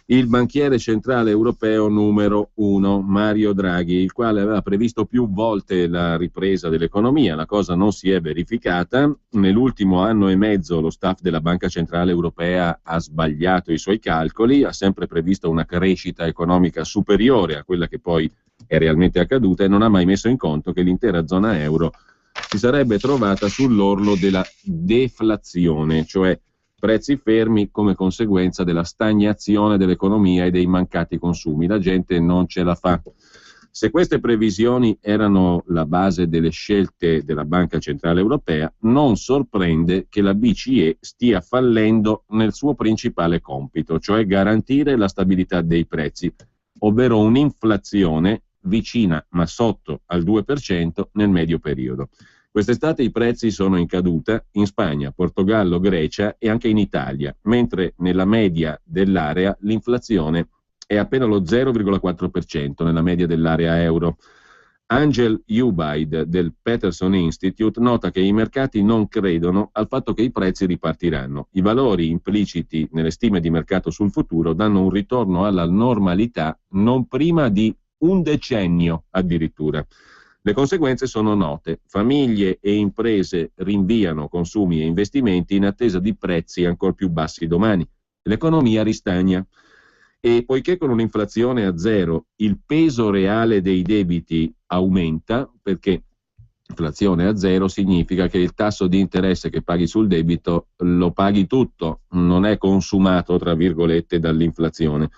il banchiere centrale europeo numero 1, Mario Draghi, il quale aveva previsto più volte la ripresa dell'economia. La cosa non si è verificata. Nell'ultimo anno e mezzo lo staff della Banca Centrale Europea ha sbagliato i suoi calcoli, ha sempre previsto una crescita economica superiore a quella che poi è realmente accaduta e non ha mai messo in conto che l'intera zona euro si sarebbe trovata sull'orlo della deflazione, cioè prezzi fermi come conseguenza della stagnazione dell'economia e dei mancati consumi. La gente non ce la fa. Se queste previsioni erano la base delle scelte della Banca Centrale Europea, non sorprende che la BCE stia fallendo nel suo principale compito, cioè garantire la stabilità dei prezzi, ovvero un'inflazione vicina ma sotto al 2% nel medio periodo. Quest'estate i prezzi sono in caduta in Spagna, Portogallo, Grecia e anche in Italia, mentre nella media dell'area l'inflazione è appena lo 0,4% nella media dell'area euro. Angel Ubaid del Peterson Institute nota che i mercati non credono al fatto che i prezzi ripartiranno. I valori impliciti nelle stime di mercato sul futuro danno un ritorno alla normalità non prima di un decennio addirittura. Le conseguenze sono note. Famiglie e imprese rinviano consumi e investimenti in attesa di prezzi ancora più bassi domani. L'economia ristagna. E poiché con un'inflazione a zero il peso reale dei debiti aumenta, perché inflazione a zero significa che il tasso di interesse che paghi sul debito lo paghi tutto, non è consumato, tra virgolette, dall'inflazione.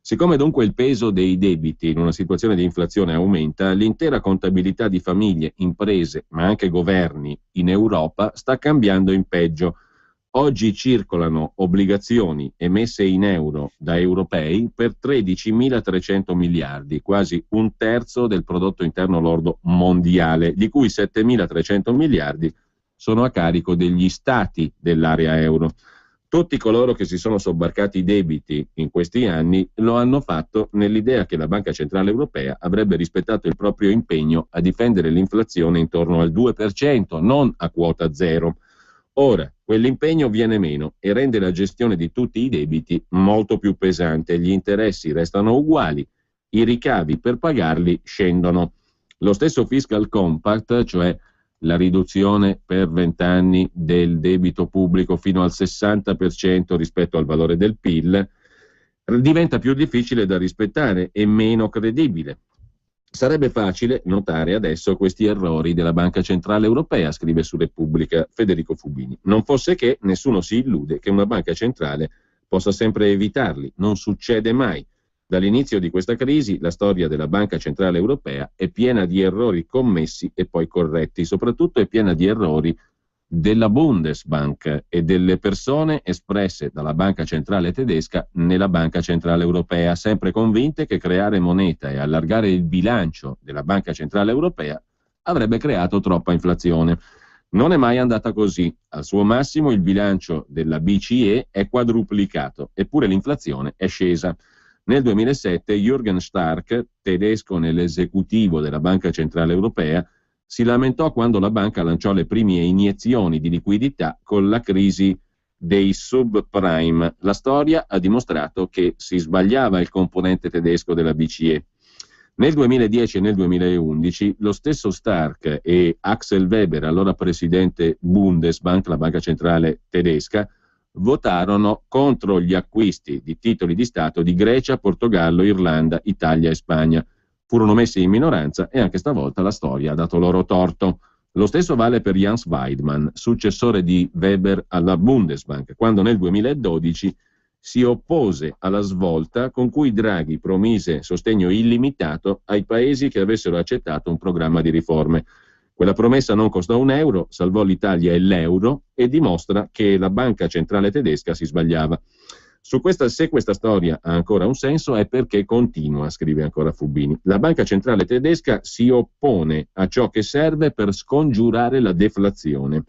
Siccome dunque il peso dei debiti in una situazione di inflazione aumenta, l'intera contabilità di famiglie, imprese, ma anche governi in Europa sta cambiando in peggio. Oggi circolano obbligazioni emesse in euro da europei per 13.300 miliardi, quasi un terzo del prodotto interno lordo mondiale, di cui 7.300 miliardi sono a carico degli stati dell'area euro. Tutti coloro che si sono sobbarcati i debiti in questi anni lo hanno fatto nell'idea che la Banca Centrale Europea avrebbe rispettato il proprio impegno a difendere l'inflazione intorno al 2%, non a quota zero. Ora, quell'impegno viene meno e rende la gestione di tutti i debiti molto più pesante. Gli interessi restano uguali, i ricavi per pagarli scendono. Lo stesso Fiscal Compact, cioè la riduzione per 20 anni del debito pubblico fino al 60% rispetto al valore del PIL, diventa più difficile da rispettare e meno credibile. Sarebbe facile notare adesso questi errori della Banca Centrale Europea, scrive su Repubblica Federico Fubini. Non fosse che nessuno si illude che una banca centrale possa sempre evitarli, non succede mai. Dall'inizio di questa crisi la storia della Banca Centrale Europea è piena di errori commessi e poi corretti, soprattutto è piena di errori della Bundesbank e delle persone espresse dalla Banca Centrale tedesca nella Banca Centrale Europea, sempre convinte che creare moneta e allargare il bilancio della Banca Centrale Europea avrebbe creato troppa inflazione. Non è mai andata così. Al suo massimo il bilancio della BCE è quadruplicato, eppure l'inflazione è scesa. Nel 2007 Jürgen Stark, tedesco nell'esecutivo della Banca Centrale Europea, si lamentò quando la banca lanciò le prime iniezioni di liquidità con la crisi dei subprime. La storia ha dimostrato che si sbagliava il componente tedesco della BCE. Nel 2010 e nel 2011 lo stesso Stark e Axel Weber, allora presidente Bundesbank, la banca centrale tedesca, votarono contro gli acquisti di titoli di Stato di Grecia, Portogallo, Irlanda, Italia e Spagna. Furono messi in minoranza e anche stavolta la storia ha dato loro torto. Lo stesso vale per Jens Weidmann, successore di Weber alla Bundesbank, quando nel 2012 si oppose alla svolta con cui Draghi promise sostegno illimitato ai paesi che avessero accettato un programma di riforme. Quella promessa non costò un euro, salvò l'Italia e l'euro e dimostra che la banca centrale tedesca si sbagliava. Se questa storia ha ancora un senso è perché continua, scrive ancora Fubini. La banca centrale tedesca si oppone a ciò che serve per scongiurare la deflazione,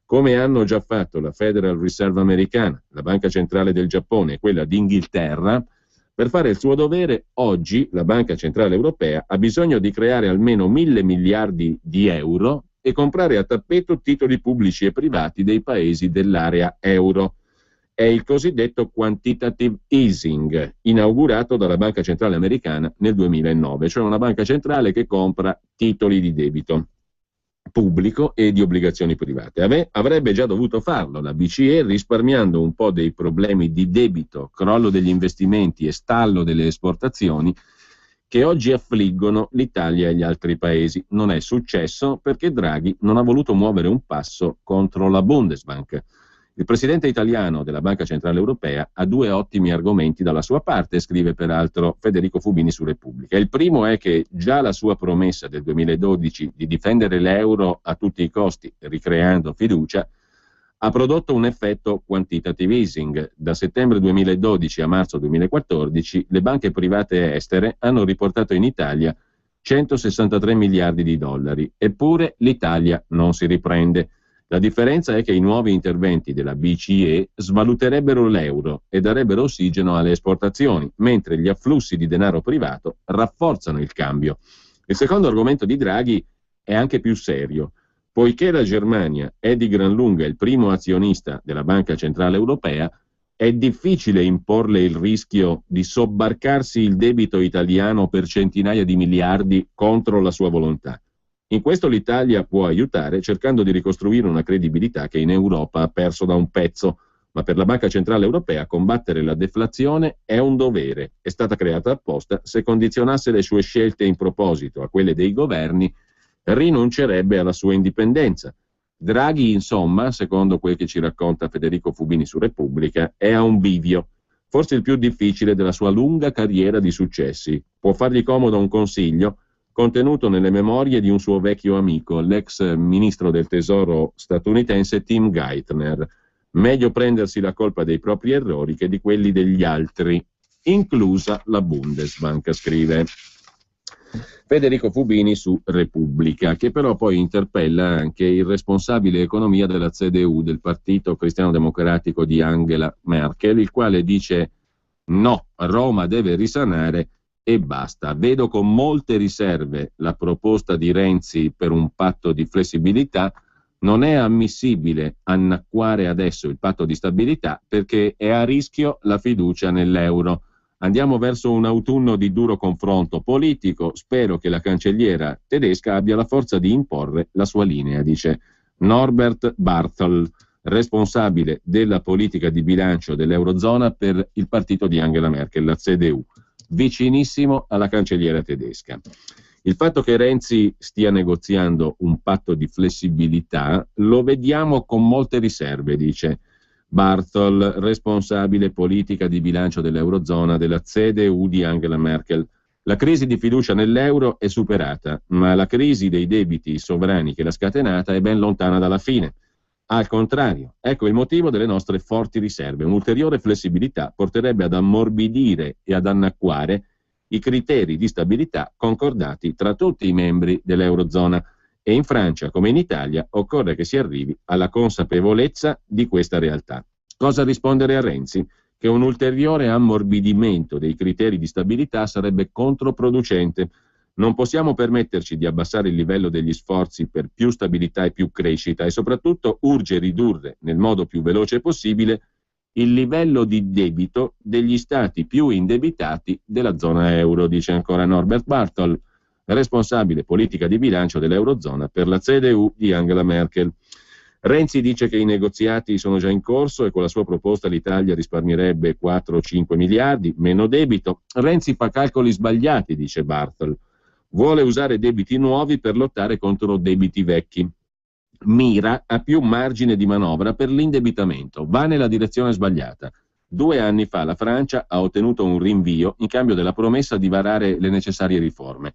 come hanno già fatto la Federal Reserve americana, la banca centrale del Giappone e quella d'Inghilterra. Per fare il suo dovere, oggi la Banca Centrale Europea ha bisogno di creare almeno 1.000 miliardi di euro e comprare a tappeto titoli pubblici e privati dei paesi dell'area euro. È il cosiddetto quantitative easing, inaugurato dalla Banca Centrale Americana nel 2009, cioè una banca centrale che compra titoli di debito pubblico e di obbligazioni private. Avrebbe già dovuto farlo la BCE, risparmiando un po' dei problemi di debito, crollo degli investimenti e stallo delle esportazioni che oggi affliggono l'Italia e gli altri paesi. Non è successo perché Draghi non ha voluto muovere un passo contro la Bundesbank. Il presidente italiano della Banca Centrale Europea ha due ottimi argomenti dalla sua parte, scrive peraltro Federico Fubini su Repubblica. Il primo è che già la sua promessa del 2012 di difendere l'euro a tutti i costi, ricreando fiducia, ha prodotto un effetto quantitative easing. Da settembre 2012 a marzo 2014 le banche private estere hanno riportato in Italia 163 miliardi di dollari, eppure l'Italia non si riprende. La differenza è che i nuovi interventi della BCE svaluterebbero l'euro e darebbero ossigeno alle esportazioni, mentre gli afflussi di denaro privato rafforzano il cambio. Il secondo argomento di Draghi è anche più serio. Poiché la Germania è di gran lunga il primo azionista della Banca Centrale Europea, è difficile imporle il rischio di sobbarcarsi il debito italiano per centinaia di miliardi contro la sua volontà. In questo l'Italia può aiutare cercando di ricostruire una credibilità che in Europa ha perso da un pezzo, ma per la Banca Centrale Europea combattere la deflazione è un dovere. È stata creata apposta. Se condizionasse le sue scelte in proposito a quelle dei governi, rinuncerebbe alla sua indipendenza. Draghi, insomma, secondo quel che ci racconta Federico Fubini su Repubblica, è a un bivio, forse il più difficile della sua lunga carriera di successi. Può fargli comodo un consiglio contenuto nelle memorie di un suo vecchio amico, l'ex ministro del tesoro statunitense Tim Geithner. Meglio prendersi la colpa dei propri errori che di quelli degli altri, inclusa la Bundesbank, scrive Federico Fubini su Repubblica, che però poi interpella anche il responsabile economia della CDU, del Partito Cristiano Democratico di Angela Merkel, il quale dice: no, Roma deve risanare e basta. Vedo con molte riserve la proposta di Renzi per un patto di flessibilità. Non è ammissibile annacquare adesso il patto di stabilità perché è a rischio la fiducia nell'euro. Andiamo verso un autunno di duro confronto politico. Spero che la cancelliera tedesca abbia la forza di imporre la sua linea, dice Norbert Barthel, responsabile della politica di bilancio dell'Eurozona per il partito di Angela Merkel, la CDU, vicinissimo alla cancelliera tedesca. Il fatto che Renzi stia negoziando un patto di flessibilità lo vediamo con molte riserve, dice Barthel, responsabile politica di bilancio dell'Eurozona della CDU di Angela Merkel. La crisi di fiducia nell'euro è superata, ma la crisi dei debiti sovrani che l'ha scatenata è ben lontana dalla fine. Al contrario, ecco il motivo delle nostre forti riserve. Un'ulteriore flessibilità porterebbe ad ammorbidire e ad annacquare i criteri di stabilità concordati tra tutti i membri dell'Eurozona, e in Francia come in Italia occorre che si arrivi alla consapevolezza di questa realtà. Cosa rispondere a Renzi? Che un ulteriore ammorbidimento dei criteri di stabilità sarebbe controproducente. Non possiamo permetterci di abbassare il livello degli sforzi per più stabilità e più crescita, e soprattutto urge ridurre nel modo più veloce possibile il livello di debito degli stati più indebitati della zona euro, dice ancora Norbert Barthel, responsabile politica di bilancio dell'Eurozona per la CDU di Angela Merkel. Renzi dice che i negoziati sono già in corso e con la sua proposta l'Italia risparmierebbe 4 o 5 miliardi, meno debito. Renzi fa calcoli sbagliati, dice Barthel. Vuole usare debiti nuovi per lottare contro debiti vecchi. Mira a più margine di manovra per l'indebitamento. Va nella direzione sbagliata. 2 anni fa la Francia ha ottenuto un rinvio in cambio della promessa di varare le necessarie riforme.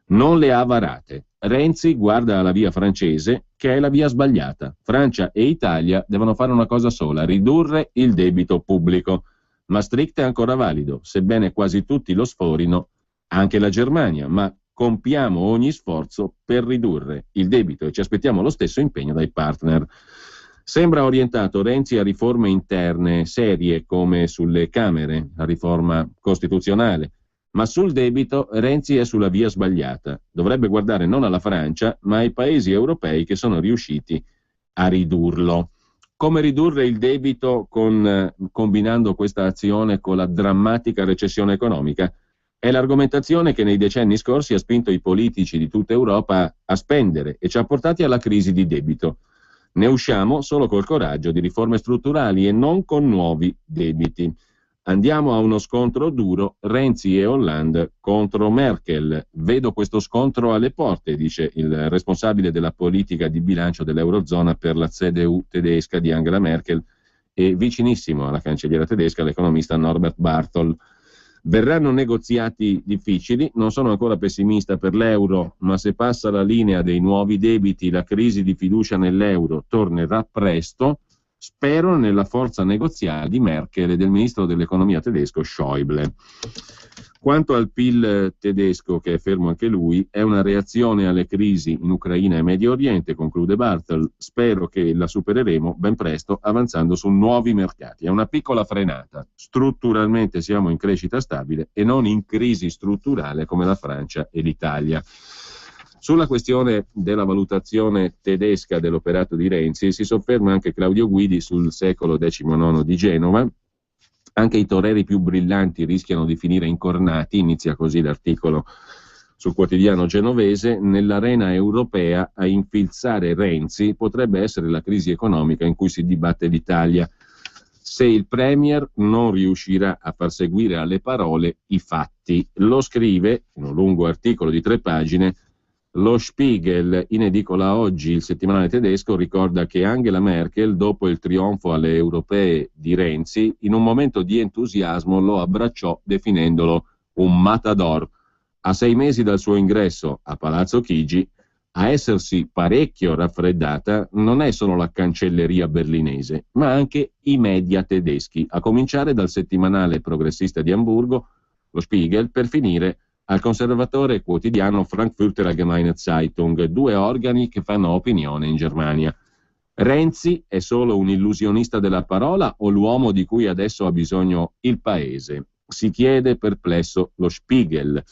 Non le ha varate. Renzi guarda alla via francese, che è la via sbagliata. Francia e Italia devono fare una cosa sola: ridurre il debito pubblico. Maastricht è ancora valido, sebbene quasi tutti lo sforino, anche la Germania, ma compiamo ogni sforzo per ridurre il debito e ci aspettiamo lo stesso impegno dai partner. Sembra orientato Renzi a riforme interne serie come sulle Camere, la riforma costituzionale, ma sul debito Renzi è sulla via sbagliata. Dovrebbe guardare non alla Francia, ma ai paesi europei che sono riusciti a ridurlo. Come ridurre il debito combinando questa azione con la drammatica recessione economica? È l'argomentazione che nei decenni scorsi ha spinto i politici di tutta Europa a spendere e ci ha portati alla crisi di debito. Ne usciamo solo col coraggio di riforme strutturali e non con nuovi debiti. Andiamo a uno scontro duro, Renzi e Hollande contro Merkel. Vedo questo scontro alle porte, dice il responsabile della politica di bilancio dell'Eurozona per la CDU tedesca di Angela Merkel e vicinissimo alla cancelliera tedesca, l'economista Norbert Barthol. Verranno negoziati difficili, non sono ancora pessimista per l'euro, ma se passa la linea dei nuovi debiti, la crisi di fiducia nell'euro tornerà presto. Spero nella forza negoziale di Merkel e del ministro dell'economia tedesco Schäuble. Quanto al PIL tedesco, che è fermo anche lui, è una reazione alle crisi in Ucraina e Medio Oriente, conclude Bartel. Spero che la supereremo ben presto avanzando su nuovi mercati. È una piccola frenata. Strutturalmente siamo in crescita stabile e non in crisi strutturale come la Francia e l'Italia. Sulla questione della valutazione tedesca dell'operato di Renzi si sofferma anche Claudio Guidi sul secolo XIX di Genova. Anche i toreri più brillanti rischiano di finire incornati, inizia così l'articolo sul quotidiano genovese. Nell'arena europea a infilzare Renzi potrebbe essere la crisi economica in cui si dibatte l'Italia, se il Premier non riuscirà a far seguire alle parole i fatti. Lo scrive, in un lungo articolo di 3 pagine, lo Spiegel. In edicola oggi il settimanale tedesco ricorda che Angela Merkel, dopo il trionfo alle europee di Renzi, in un momento di entusiasmo lo abbracciò definendolo un matador. A 6 mesi dal suo ingresso a Palazzo Chigi, a essersi parecchio raffreddata non è solo la cancelleria berlinese, ma anche i media tedeschi, a cominciare dal settimanale progressista di Amburgo, lo Spiegel, per finire al conservatore quotidiano Frankfurter Allgemeine Zeitung, 2 organi che fanno opinione in Germania. Renzi è solo un illusionista della parola o l'uomo di cui adesso ha bisogno il paese? Si chiede perplesso lo Spiegel,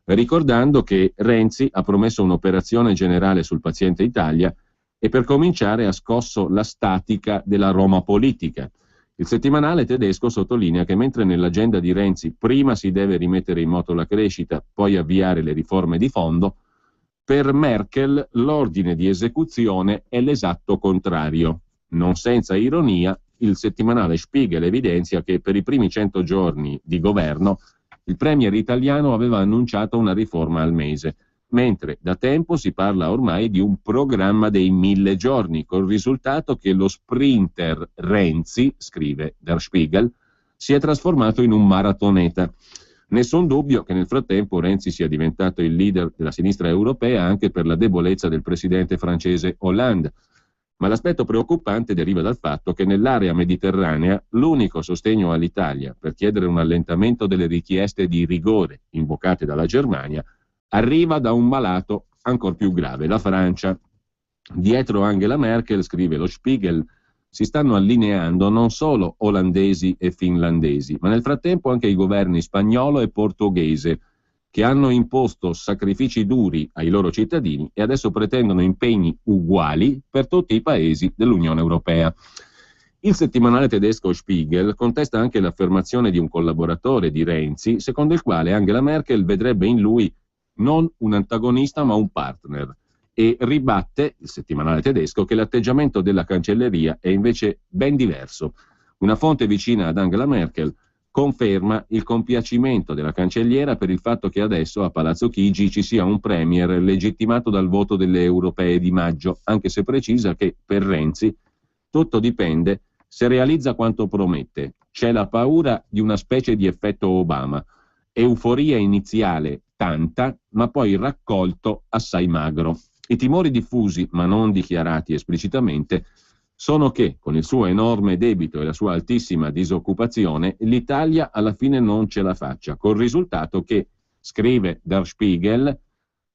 ricordando che Renzi ha promesso un'operazione generale sul paziente Italia e per cominciare ha scosso la statica della Roma politica. Il settimanale tedesco sottolinea che mentre nell'agenda di Renzi prima si deve rimettere in moto la crescita, poi avviare le riforme di fondo, per Merkel l'ordine di esecuzione è l'esatto contrario. Non senza ironia, il settimanale Spiegel evidenzia che per i primi 100 giorni di governo il premier italiano aveva annunciato una riforma al mese, mentre da tempo si parla ormai di un programma dei 1000 giorni, col risultato che lo sprinter Renzi, scrive Der Spiegel, si è trasformato in un maratoneta. Nessun dubbio che nel frattempo Renzi sia diventato il leader della sinistra europea anche per la debolezza del presidente francese Hollande, ma l'aspetto preoccupante deriva dal fatto che nell'area mediterranea l'unico sostegno all'Italia per chiedere un allentamento delle richieste di rigore invocate dalla Germania arriva da un malato ancor più grave, la Francia. Dietro Angela Merkel, scrive lo Spiegel, si stanno allineando non solo olandesi e finlandesi, ma nel frattempo anche i governi spagnolo e portoghese, che hanno imposto sacrifici duri ai loro cittadini e adesso pretendono impegni uguali per tutti i paesi dell'Unione Europea. Il settimanale tedesco Spiegel contesta anche l'affermazione di un collaboratore di Renzi, secondo il quale Angela Merkel vedrebbe in lui non un antagonista ma un partner, e ribatte, il settimanale tedesco, che l'atteggiamento della cancelleria è invece ben diverso. Una fonte vicina ad Angela Merkel conferma il compiacimento della cancelliera per il fatto che adesso a Palazzo Chigi ci sia un premier legittimato dal voto delle europee di maggio, anche se precisa che per Renzi tutto dipende se realizza quanto promette, c'è la paura di una specie di effetto Obama. Euforia iniziale tanta, ma poi raccolto assai magro. I timori diffusi, ma non dichiarati esplicitamente, sono che, con il suo enorme debito e la sua altissima disoccupazione, l'Italia alla fine non ce la faccia, col risultato che, scrive Der Spiegel,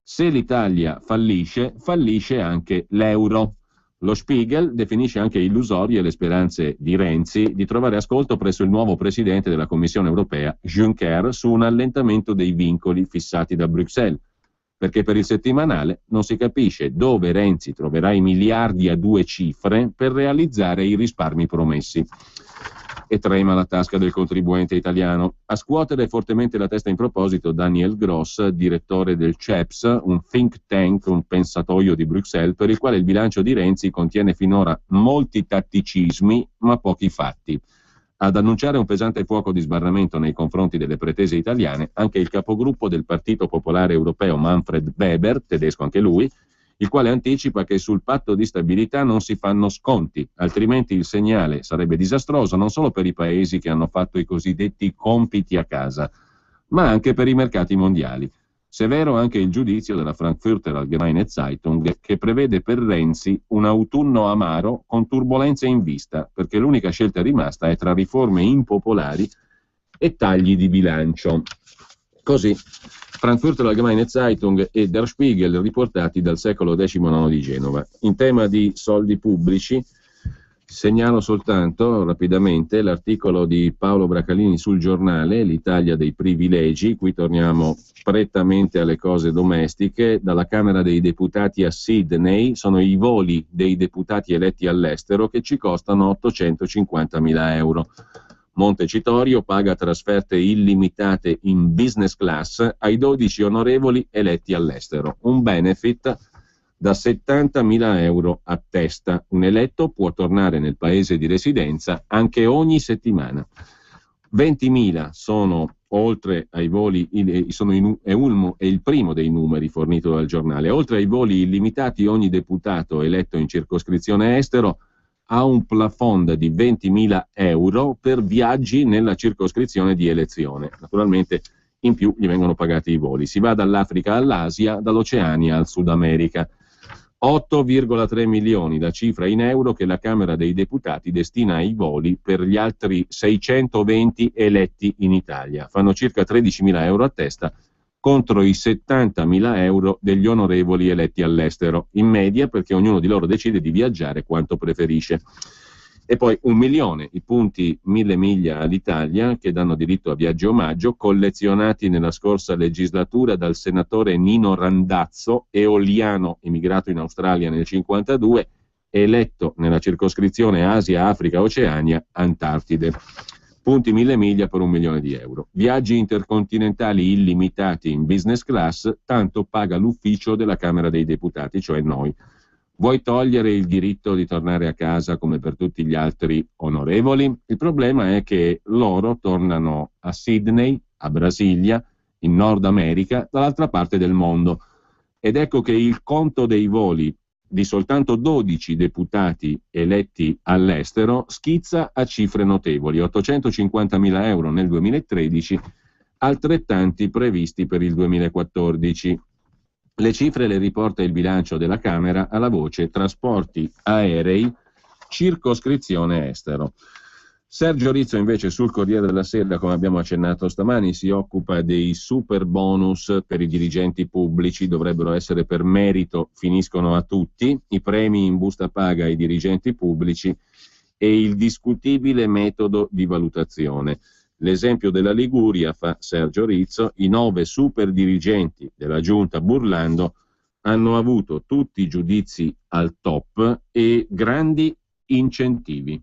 se l'Italia fallisce, fallisce anche l'euro. Lo Spiegel definisce anche illusorie le speranze di Renzi di trovare ascolto presso il nuovo presidente della Commissione europea, Juncker, su un allentamento dei vincoli fissati da Bruxelles, perché per il settimanale non si capisce dove Renzi troverà i miliardi a 2 cifre per realizzare i risparmi promessi. E trema la tasca del contribuente italiano. A scuotere fortemente la testa in proposito Daniel Gross, direttore del CEPS, un think tank, un pensatoio di Bruxelles, per il quale il bilancio di Renzi contiene finora molti tatticismi ma pochi fatti. Ad annunciare un pesante fuoco di sbarramento nei confronti delle pretese italiane anche il capogruppo del Partito Popolare Europeo Manfred Weber, tedesco anche lui, il quale anticipa che sul patto di stabilità non si fanno sconti, altrimenti il segnale sarebbe disastroso non solo per i paesi che hanno fatto i cosiddetti compiti a casa, ma anche per i mercati mondiali. Severo anche il giudizio della Frankfurter Allgemeine Zeitung, che prevede per Renzi un autunno amaro con turbolenze in vista, perché l'unica scelta rimasta è tra riforme impopolari e tagli di bilancio. Così, Frankfurter Allgemeine Zeitung e Der Spiegel, riportati dal secolo XIX di Genova. In tema di soldi pubblici, segnalo soltanto rapidamente l'articolo di Paolo Bracalini sul Giornale, l'Italia dei privilegi. Qui torniamo prettamente alle cose domestiche. Dalla Camera dei Deputati a Sydney sono i voli dei deputati eletti all'estero che ci costano 850.000 euro. Montecitorio paga trasferte illimitate in business class ai 12 onorevoli eletti all'estero, un benefit da 70.000 euro a testa. Un eletto può tornare nel paese di residenza anche ogni settimana. 20.000 sono, oltre ai voli, Ulmo è il primo dei numeri fornito dal giornale, oltre ai voli illimitati ogni deputato eletto in circoscrizione estero ha un plafond di 20.000 euro per viaggi nella circoscrizione di elezione. Naturalmente in più gli vengono pagati i voli. Si va dall'Africa all'Asia, dall'Oceania al Sud America. 8,3 milioni la cifra in euro che la Camera dei Deputati destina ai voli per gli altri 620 eletti in Italia. Fanno circa 13.000 euro a testa contro i 70.000 euro degli onorevoli eletti all'estero, in media, perché ognuno di loro decide di viaggiare quanto preferisce. E poi 1 milione i punti 1000 miglia all'Italia che danno diritto a viaggio omaggio, collezionati nella scorsa legislatura dal senatore Nino Randazzo, eoliano emigrato in Australia nel 1952, eletto nella circoscrizione Asia, Africa, Oceania, Antartide. Punti 1000 miglia per 1 milione di euro. Viaggi intercontinentali illimitati in business class, tanto paga l'ufficio della Camera dei Deputati, cioè noi. Vuoi togliere il diritto di tornare a casa come per tutti gli altri onorevoli? Il problema è che loro tornano a Sydney, a Brasilia, in Nord America, dall'altra parte del mondo. Ed ecco che il conto dei voli di soltanto 12 deputati eletti all'estero schizza a cifre notevoli, 850.000 euro nel 2013, altrettanti previsti per il 2014. Le cifre le riporta il bilancio della Camera alla voce trasporti aerei, circoscrizione estero. Sergio Rizzo invece sul Corriere della Sera, come abbiamo accennato stamani, si occupa dei super bonus per i dirigenti pubblici, dovrebbero essere per merito, finiscono a tutti, i premi in busta paga ai dirigenti pubblici e il discutibile metodo di valutazione. L'esempio della Liguria, fa Sergio Rizzo, i 9 super dirigenti della giunta Burlando hanno avuto tutti giudizi al top e grandi incentivi.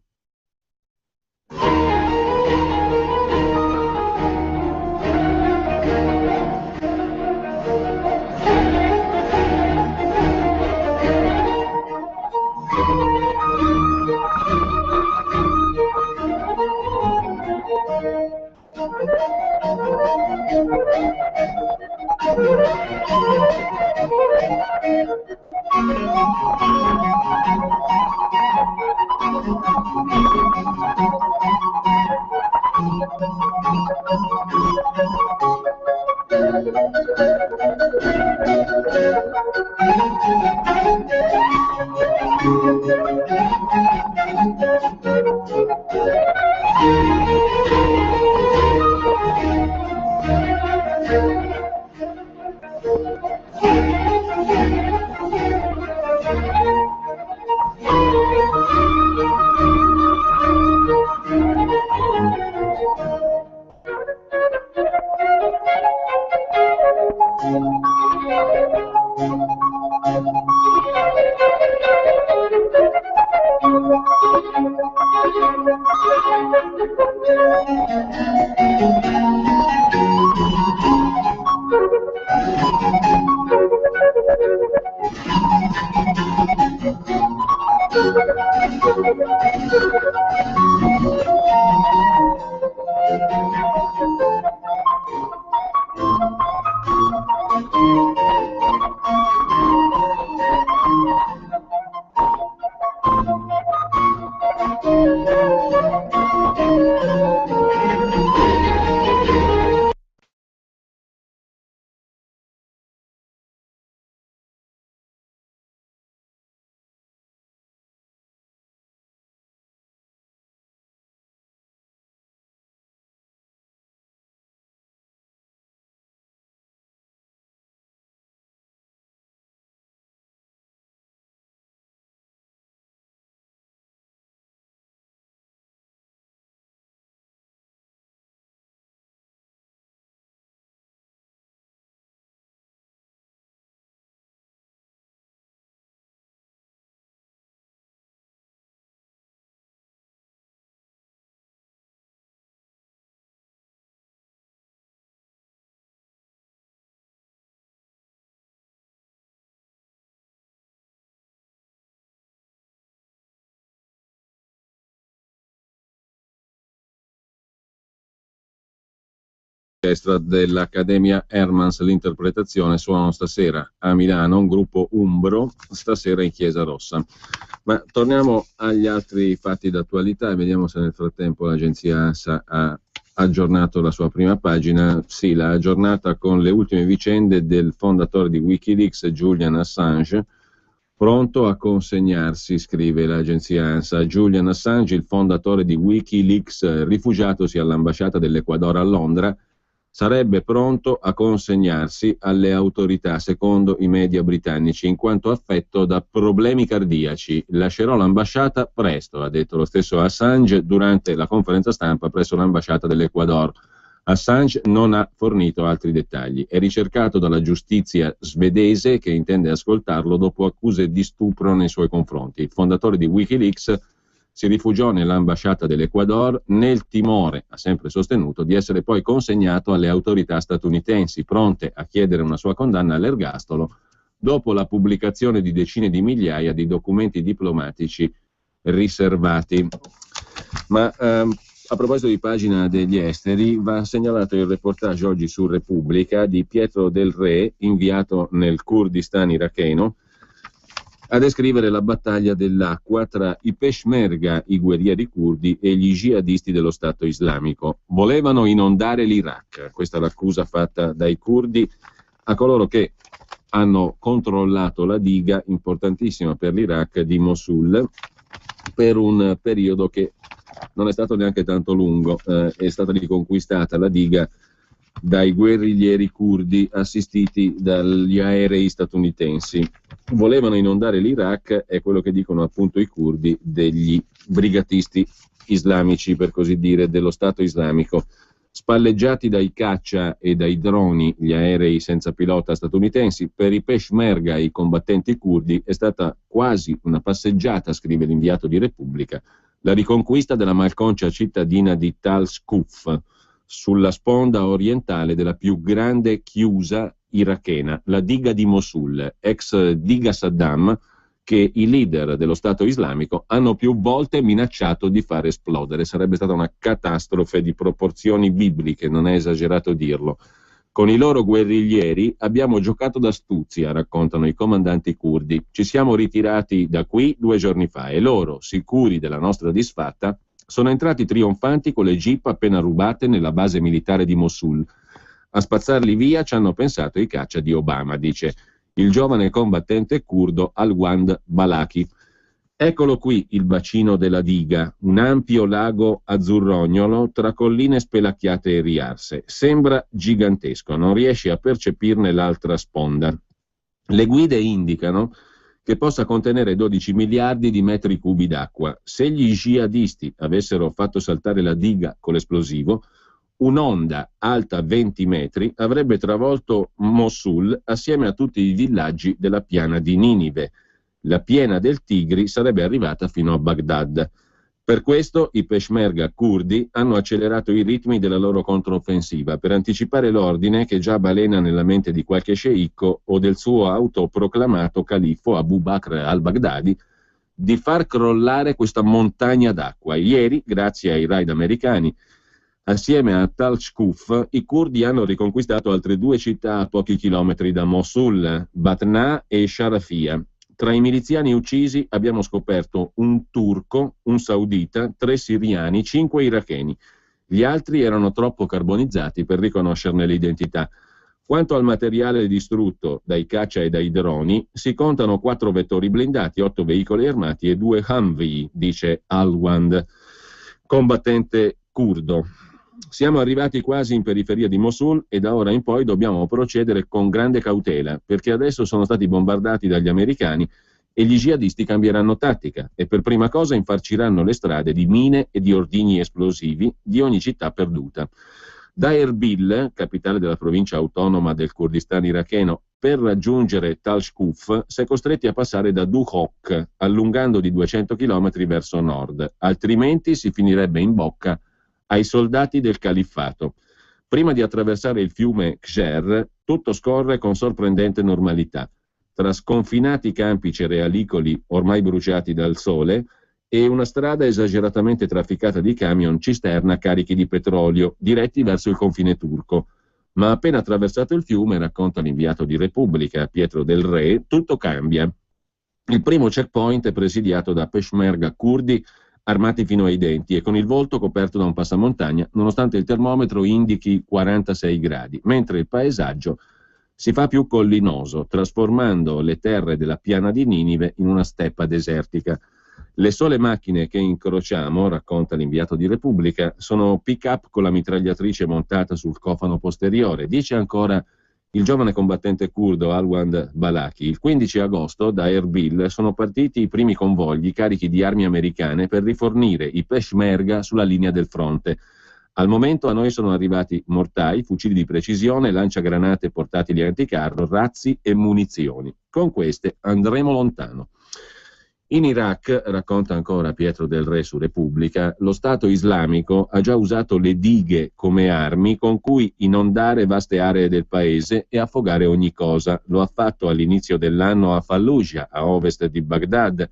Orchestra dell'Accademia Hermans, l'interpretazione suonano stasera a Milano, un gruppo umbro, stasera in Chiesa Rossa. Ma torniamo agli altri fatti d'attualità e vediamo se nel frattempo l'agenzia ANSA ha aggiornato la sua prima pagina. Sì, l'ha aggiornata con le ultime vicende del fondatore di Wikileaks, Julian Assange, pronto a consegnarsi, scrive l'agenzia ANSA. Julian Assange, il fondatore di Wikileaks, rifugiatosi all'ambasciata dell'Ecuador a Londra, sarebbe pronto a consegnarsi alle autorità, secondo i media britannici, in quanto affetto da problemi cardiaci. Lascerò l'ambasciata presto, ha detto lo stesso Assange durante la conferenza stampa presso l'ambasciata dell'Ecuador. Assange non ha fornito altri dettagli. È ricercato dalla giustizia svedese, che intende ascoltarlo dopo accuse di stupro nei suoi confronti. Il fondatore di Wikileaks si rifugiò nell'ambasciata dell'Ecuador nel timore, ha sempre sostenuto, di essere poi consegnato alle autorità statunitensi, pronte a chiedere una sua condanna all'ergastolo dopo la pubblicazione di decine di migliaia di documenti diplomatici riservati. Ma a proposito di pagina degli esteri, va segnalato il reportage oggi su Repubblica di Pietro Del Re, inviato nel Kurdistan iracheno, a descrivere la battaglia dell'acqua tra i Peshmerga, i guerrieri curdi, e gli jihadisti dello Stato islamico. Volevano inondare l'Iraq, questa è l'accusa fatta dai curdi a coloro che hanno controllato la diga importantissima per l'Iraq di Mosul per un periodo che non è stato neanche tanto lungo. È stata riconquistata la diga dai guerriglieri curdi assistiti dagli aerei statunitensi. Volevano inondare l'Iraq, è quello che dicono appunto i curdi, degli brigatisti islamici, per così dire, dello Stato islamico. Spalleggiati dai caccia e dai droni gli aerei senza pilota statunitensi, per i Peshmerga, i combattenti curdi, è stata quasi una passeggiata, scrive l'inviato di Repubblica, la riconquista della malconcia cittadina di Tal Skuf, sulla sponda orientale della più grande chiusa irachena, la diga di Mosul, ex diga Saddam, che i leader dello Stato islamico hanno più volte minacciato di far esplodere. Sarebbe stata una catastrofe di proporzioni bibliche, non è esagerato dirlo. Con i loro guerriglieri abbiamo giocato d'astuzia, raccontano i comandanti curdi. Ci siamo ritirati da qui 2 giorni fa e loro, sicuri della nostra disfatta, sono entrati trionfanti con le jeep appena rubate nella base militare di Mosul. A spazzarli via ci hanno pensato i caccia di Obama, dice il giovane combattente curdo Alwand Balaki. Eccolo qui il bacino della diga, un ampio lago azzurrognolo tra colline spelacchiate e riarse. Sembra gigantesco, non riesci a percepirne l'altra sponda. Le guide indicano che possa contenere 12 miliardi di metri cubi d'acqua. Se gli jihadisti avessero fatto saltare la diga con l'esplosivo, un'onda alta 20 metri avrebbe travolto Mosul assieme a tutti i villaggi della piana di Ninive. La piena del Tigri sarebbe arrivata fino a Baghdad. Per questo i peshmerga curdi hanno accelerato i ritmi della loro controffensiva per anticipare l'ordine che già balena nella mente di qualche sceicco o del suo autoproclamato califfo Abu Bakr al-Baghdadi di far crollare questa montagna d'acqua. Ieri, grazie ai raid americani, assieme a Tal Shkuf, i curdi hanno riconquistato altre 2 città a pochi chilometri da Mosul, Batna e Sharafia. Tra i miliziani uccisi abbiamo scoperto un turco, un saudita, 3 siriani, 5 iracheni. Gli altri erano troppo carbonizzati per riconoscerne l'identità. Quanto al materiale distrutto dai caccia e dai droni, si contano 4 vettori blindati, 8 veicoli armati e 2 Humvee, dice Alwand, combattente curdo. Siamo arrivati quasi in periferia di Mosul e da ora in poi dobbiamo procedere con grande cautela, perché adesso sono stati bombardati dagli americani e gli jihadisti cambieranno tattica e per prima cosa infarciranno le strade di mine e di ordigni esplosivi di ogni città perduta. Da Erbil, capitale della provincia autonoma del Kurdistan iracheno, per raggiungere Tal Shkuf si è costretti a passare da Duhok, allungando di 200 km verso nord, altrimenti si finirebbe in bocca ai soldati del califfato. Prima di attraversare il fiume Kher, tutto scorre con sorprendente normalità. Tra sconfinati campi cerealicoli ormai bruciati dal sole e una strada esageratamente trafficata di camion cisterna carichi di petrolio diretti verso il confine turco. Ma appena attraversato il fiume, racconta l'inviato di Repubblica Pietro del Re, tutto cambia. Il primo checkpoint è presidiato da peshmerga curdi armati fino ai denti e con il volto coperto da un passamontagna, nonostante il termometro indichi 46 gradi, mentre il paesaggio si fa più collinoso, trasformando le terre della piana di Ninive in una steppa desertica. Le sole macchine che incrociamo, racconta l'inviato di Repubblica, sono pick-up con la mitragliatrice montata sul cofano posteriore. Dice ancora il giovane combattente curdo Alwand Balaki. Il 15 agosto da Erbil sono partiti i primi convogli carichi di armi americane per rifornire i peshmerga sulla linea del fronte. Al momento a noi sono arrivati mortai, fucili di precisione, lanciagranate portatili anticarro, razzi e munizioni. Con queste andremo lontano. In Iraq, racconta ancora Pietro del Re su Repubblica, lo Stato islamico ha già usato le dighe come armi con cui inondare vaste aree del paese e affogare ogni cosa. Lo ha fatto all'inizio dell'anno a Fallujah, a ovest di Baghdad,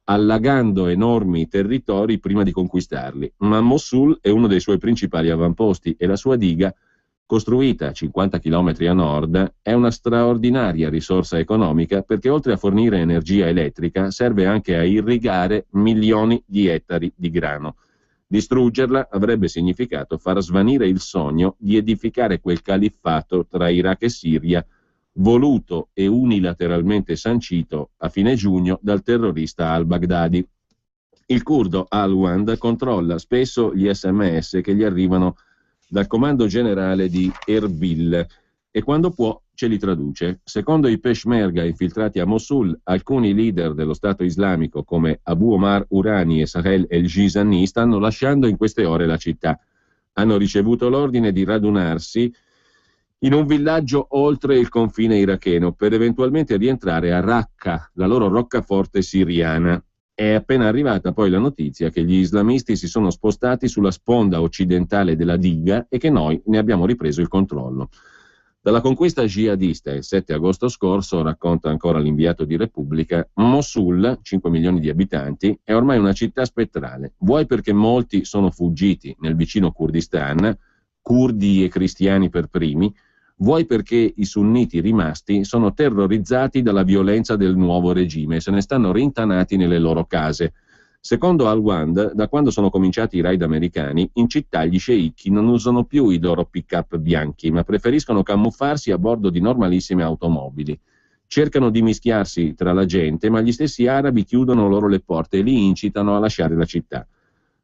allagando enormi territori prima di conquistarli. Ma Mosul è uno dei suoi principali avamposti e la sua diga, costruita a 50 km a nord, è una straordinaria risorsa economica perché oltre a fornire energia elettrica serve anche a irrigare milioni di ettari di grano. Distruggerla avrebbe significato far svanire il sogno di edificare quel califfato tra Iraq e Siria, voluto e unilateralmente sancito a fine giugno dal terrorista al-Baghdadi. Il curdo Alwand controlla spesso gli SMS che gli arrivano dal comando generale di Erbil e quando può ce li traduce. Secondo i peshmerga infiltrati a Mosul, alcuni leader dello Stato islamico come Abu Omar Urani e Sahel el-Jizani stanno lasciando in queste ore la città. Hanno ricevuto l'ordine di radunarsi in un villaggio oltre il confine iracheno per eventualmente rientrare a Raqqa, la loro roccaforte siriana. È appena arrivata poi la notizia che gli islamisti si sono spostati sulla sponda occidentale della diga e che noi ne abbiamo ripreso il controllo. Dalla conquista jihadista il 7 agosto scorso, racconta ancora l'inviato di Repubblica, Mosul, 5 milioni di abitanti, è ormai una città spettrale, vuoi perché molti sono fuggiti nel vicino Kurdistan, curdi e cristiani per primi, vuoi perché i sunniti rimasti sono terrorizzati dalla violenza del nuovo regime e se ne stanno rintanati nelle loro case. Secondo Al-Wand, da quando sono cominciati i raid americani, in città gli sceicchi non usano più i loro pick-up bianchi, ma preferiscono camuffarsi a bordo di normalissime automobili. Cercano di mischiarsi tra la gente, ma gli stessi arabi chiudono loro le porte e li incitano a lasciare la città.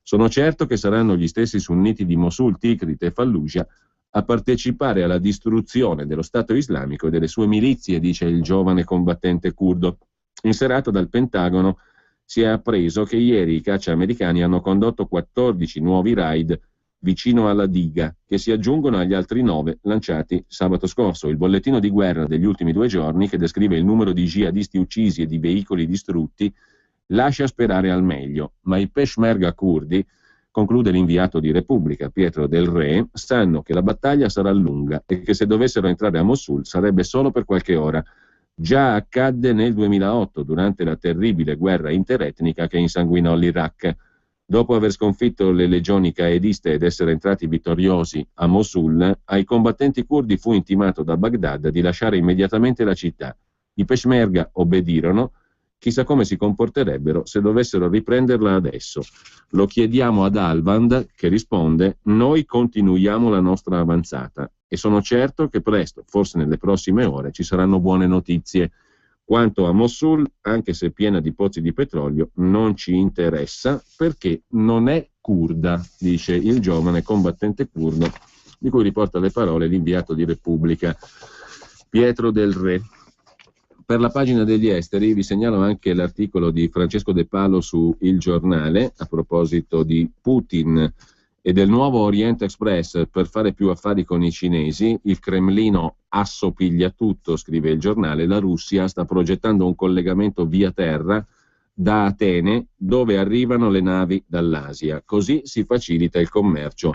Sono certo che saranno gli stessi sunniti di Mosul, Tikrit e Fallujah a partecipare alla distruzione dello Stato islamico e delle sue milizie, dice il giovane combattente curdo. Inserato dal Pentagono, si è appreso che ieri i caccia americani hanno condotto 14 nuovi raid vicino alla diga, che si aggiungono agli altri 9 lanciati sabato scorso. Il bollettino di guerra degli ultimi 2 giorni, che descrive il numero di jihadisti uccisi e di veicoli distrutti, lascia sperare al meglio, ma i peshmerga curdi, conclude l'inviato di Repubblica Pietro del Re, sanno che la battaglia sarà lunga e che se dovessero entrare a Mosul sarebbe solo per qualche ora. Già accadde nel 2008, durante la terribile guerra interetnica che insanguinò l'Iraq. Dopo aver sconfitto le legioni qaediste ed essere entrati vittoriosi a Mosul, ai combattenti curdi fu intimato da Baghdad di lasciare immediatamente la città. I peshmerga obbedirono. Chissà come si comporterebbero se dovessero riprenderla adesso. Lo chiediamo ad Al-Wand, che risponde: noi continuiamo la nostra avanzata e sono certo che presto, forse nelle prossime ore, ci saranno buone notizie. Quanto a Mosul, anche se piena di pozzi di petrolio, non ci interessa perché non è curda, dice il giovane combattente curdo, di cui riporta le parole l'inviato di Repubblica Pietro del Re. Per la pagina degli esteri vi segnalo anche l'articolo di Francesco De Palo su Il Giornale a proposito di Putin e del nuovo Orient Express per fare più affari con i cinesi. Il Cremlino assopiglia tutto, scrive il giornale. La Russia sta progettando un collegamento via terra da Atene, dove arrivano le navi dall'Asia. Così si facilita il commercio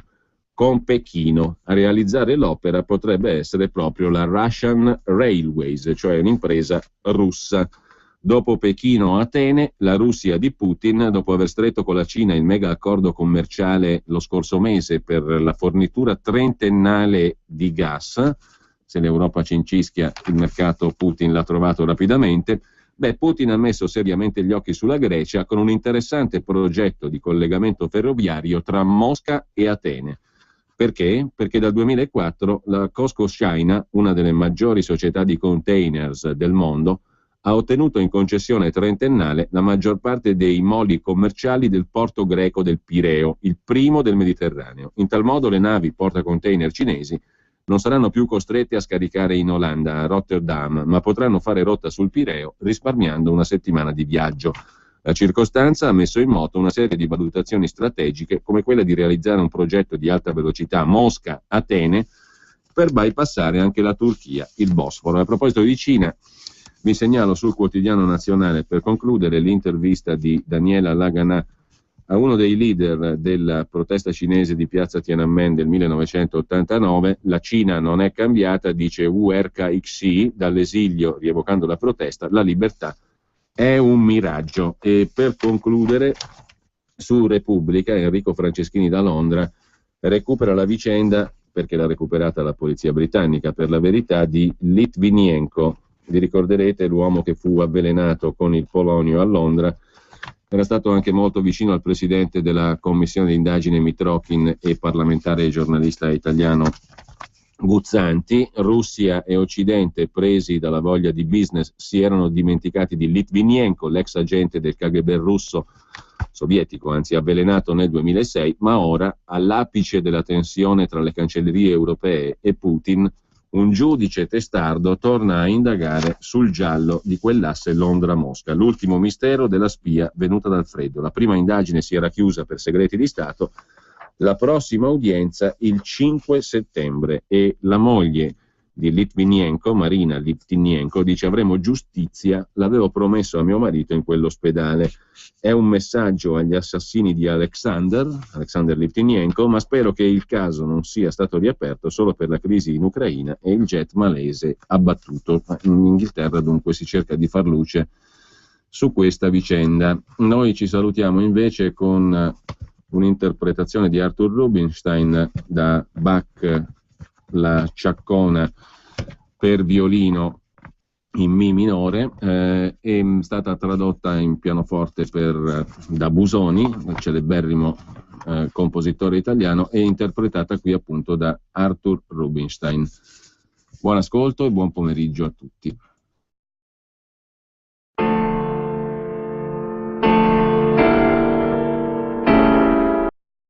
con Pechino. A realizzare l'opera potrebbe essere proprio la Russian Railways, cioè un'impresa russa. Dopo Pechino-Atene, la Russia di Putin, dopo aver stretto con la Cina il mega accordo commerciale lo scorso mese per la fornitura trentennale di gas, se l'Europa cincischia, il mercato Putin l'ha trovato rapidamente. Putin ha messo seriamente gli occhi sulla Grecia con un interessante progetto di collegamento ferroviario tra Mosca e Atene. Perché? Perché dal 2004 la COSCO China, una delle maggiori società di containers del mondo, ha ottenuto in concessione trentennale la maggior parte dei moli commerciali del porto greco del Pireo, il primo del Mediterraneo. In tal modo le navi portacontainer cinesi non saranno più costrette a scaricare in Olanda, a Rotterdam, ma potranno fare rotta sul Pireo risparmiando una settimana di viaggio. La circostanza ha messo in moto una serie di valutazioni strategiche, come quella di realizzare un progetto di alta velocità Mosca-Atene per bypassare anche la Turchia, il Bosforo. A proposito di Cina, vi segnalo sul Quotidiano Nazionale, per concludere, l'intervista di Daniela Lagana a uno dei leader della protesta cinese di piazza Tiananmen del 1989. La Cina non è cambiata, dice Wu Rkxi dall'esilio, rievocando la protesta, la libertà è un miraggio. E per concludere, su Repubblica, Enrico Franceschini da Londra recupera la vicenda, perché l'ha recuperata la polizia britannica, per la verità, di Litvinenko. Vi ricorderete l'uomo che fu avvelenato con il polonio a Londra. Era stato anche molto vicino al presidente della commissione di indagine Mitrokhin e parlamentare e giornalista italiano Guzzanti. Russia e Occidente, presi dalla voglia di business, si erano dimenticati di Litvinenko, l'ex agente del KGB russo, sovietico, anzi avvelenato nel 2006, ma ora, all'apice della tensione tra le cancellerie europee e Putin, un giudice testardo torna a indagare sul giallo di quell'asse Londra-Mosca, l'ultimo mistero della spia venuta dal freddo. La prima indagine si era chiusa per segreti di Stato, la prossima udienza il 5 settembre e la moglie di Litvinenko, Marina Litvinenko, dice: avremo giustizia, l'avevo promesso a mio marito in quell'ospedale. È un messaggio agli assassini di Alexander Litvinenko, ma spero che il caso non sia stato riaperto solo per la crisi in Ucraina e il jet malese abbattuto. In Inghilterra dunque si cerca di far luce su questa vicenda. Noi ci salutiamo invece con un'interpretazione di Arthur Rubinstein da Bach, la Ciaccona per violino in Mi minore, è stata tradotta in pianoforte da Busoni, il celeberrimo compositore italiano, e interpretata qui appunto da Arthur Rubinstein. Buon ascolto e buon pomeriggio a tutti.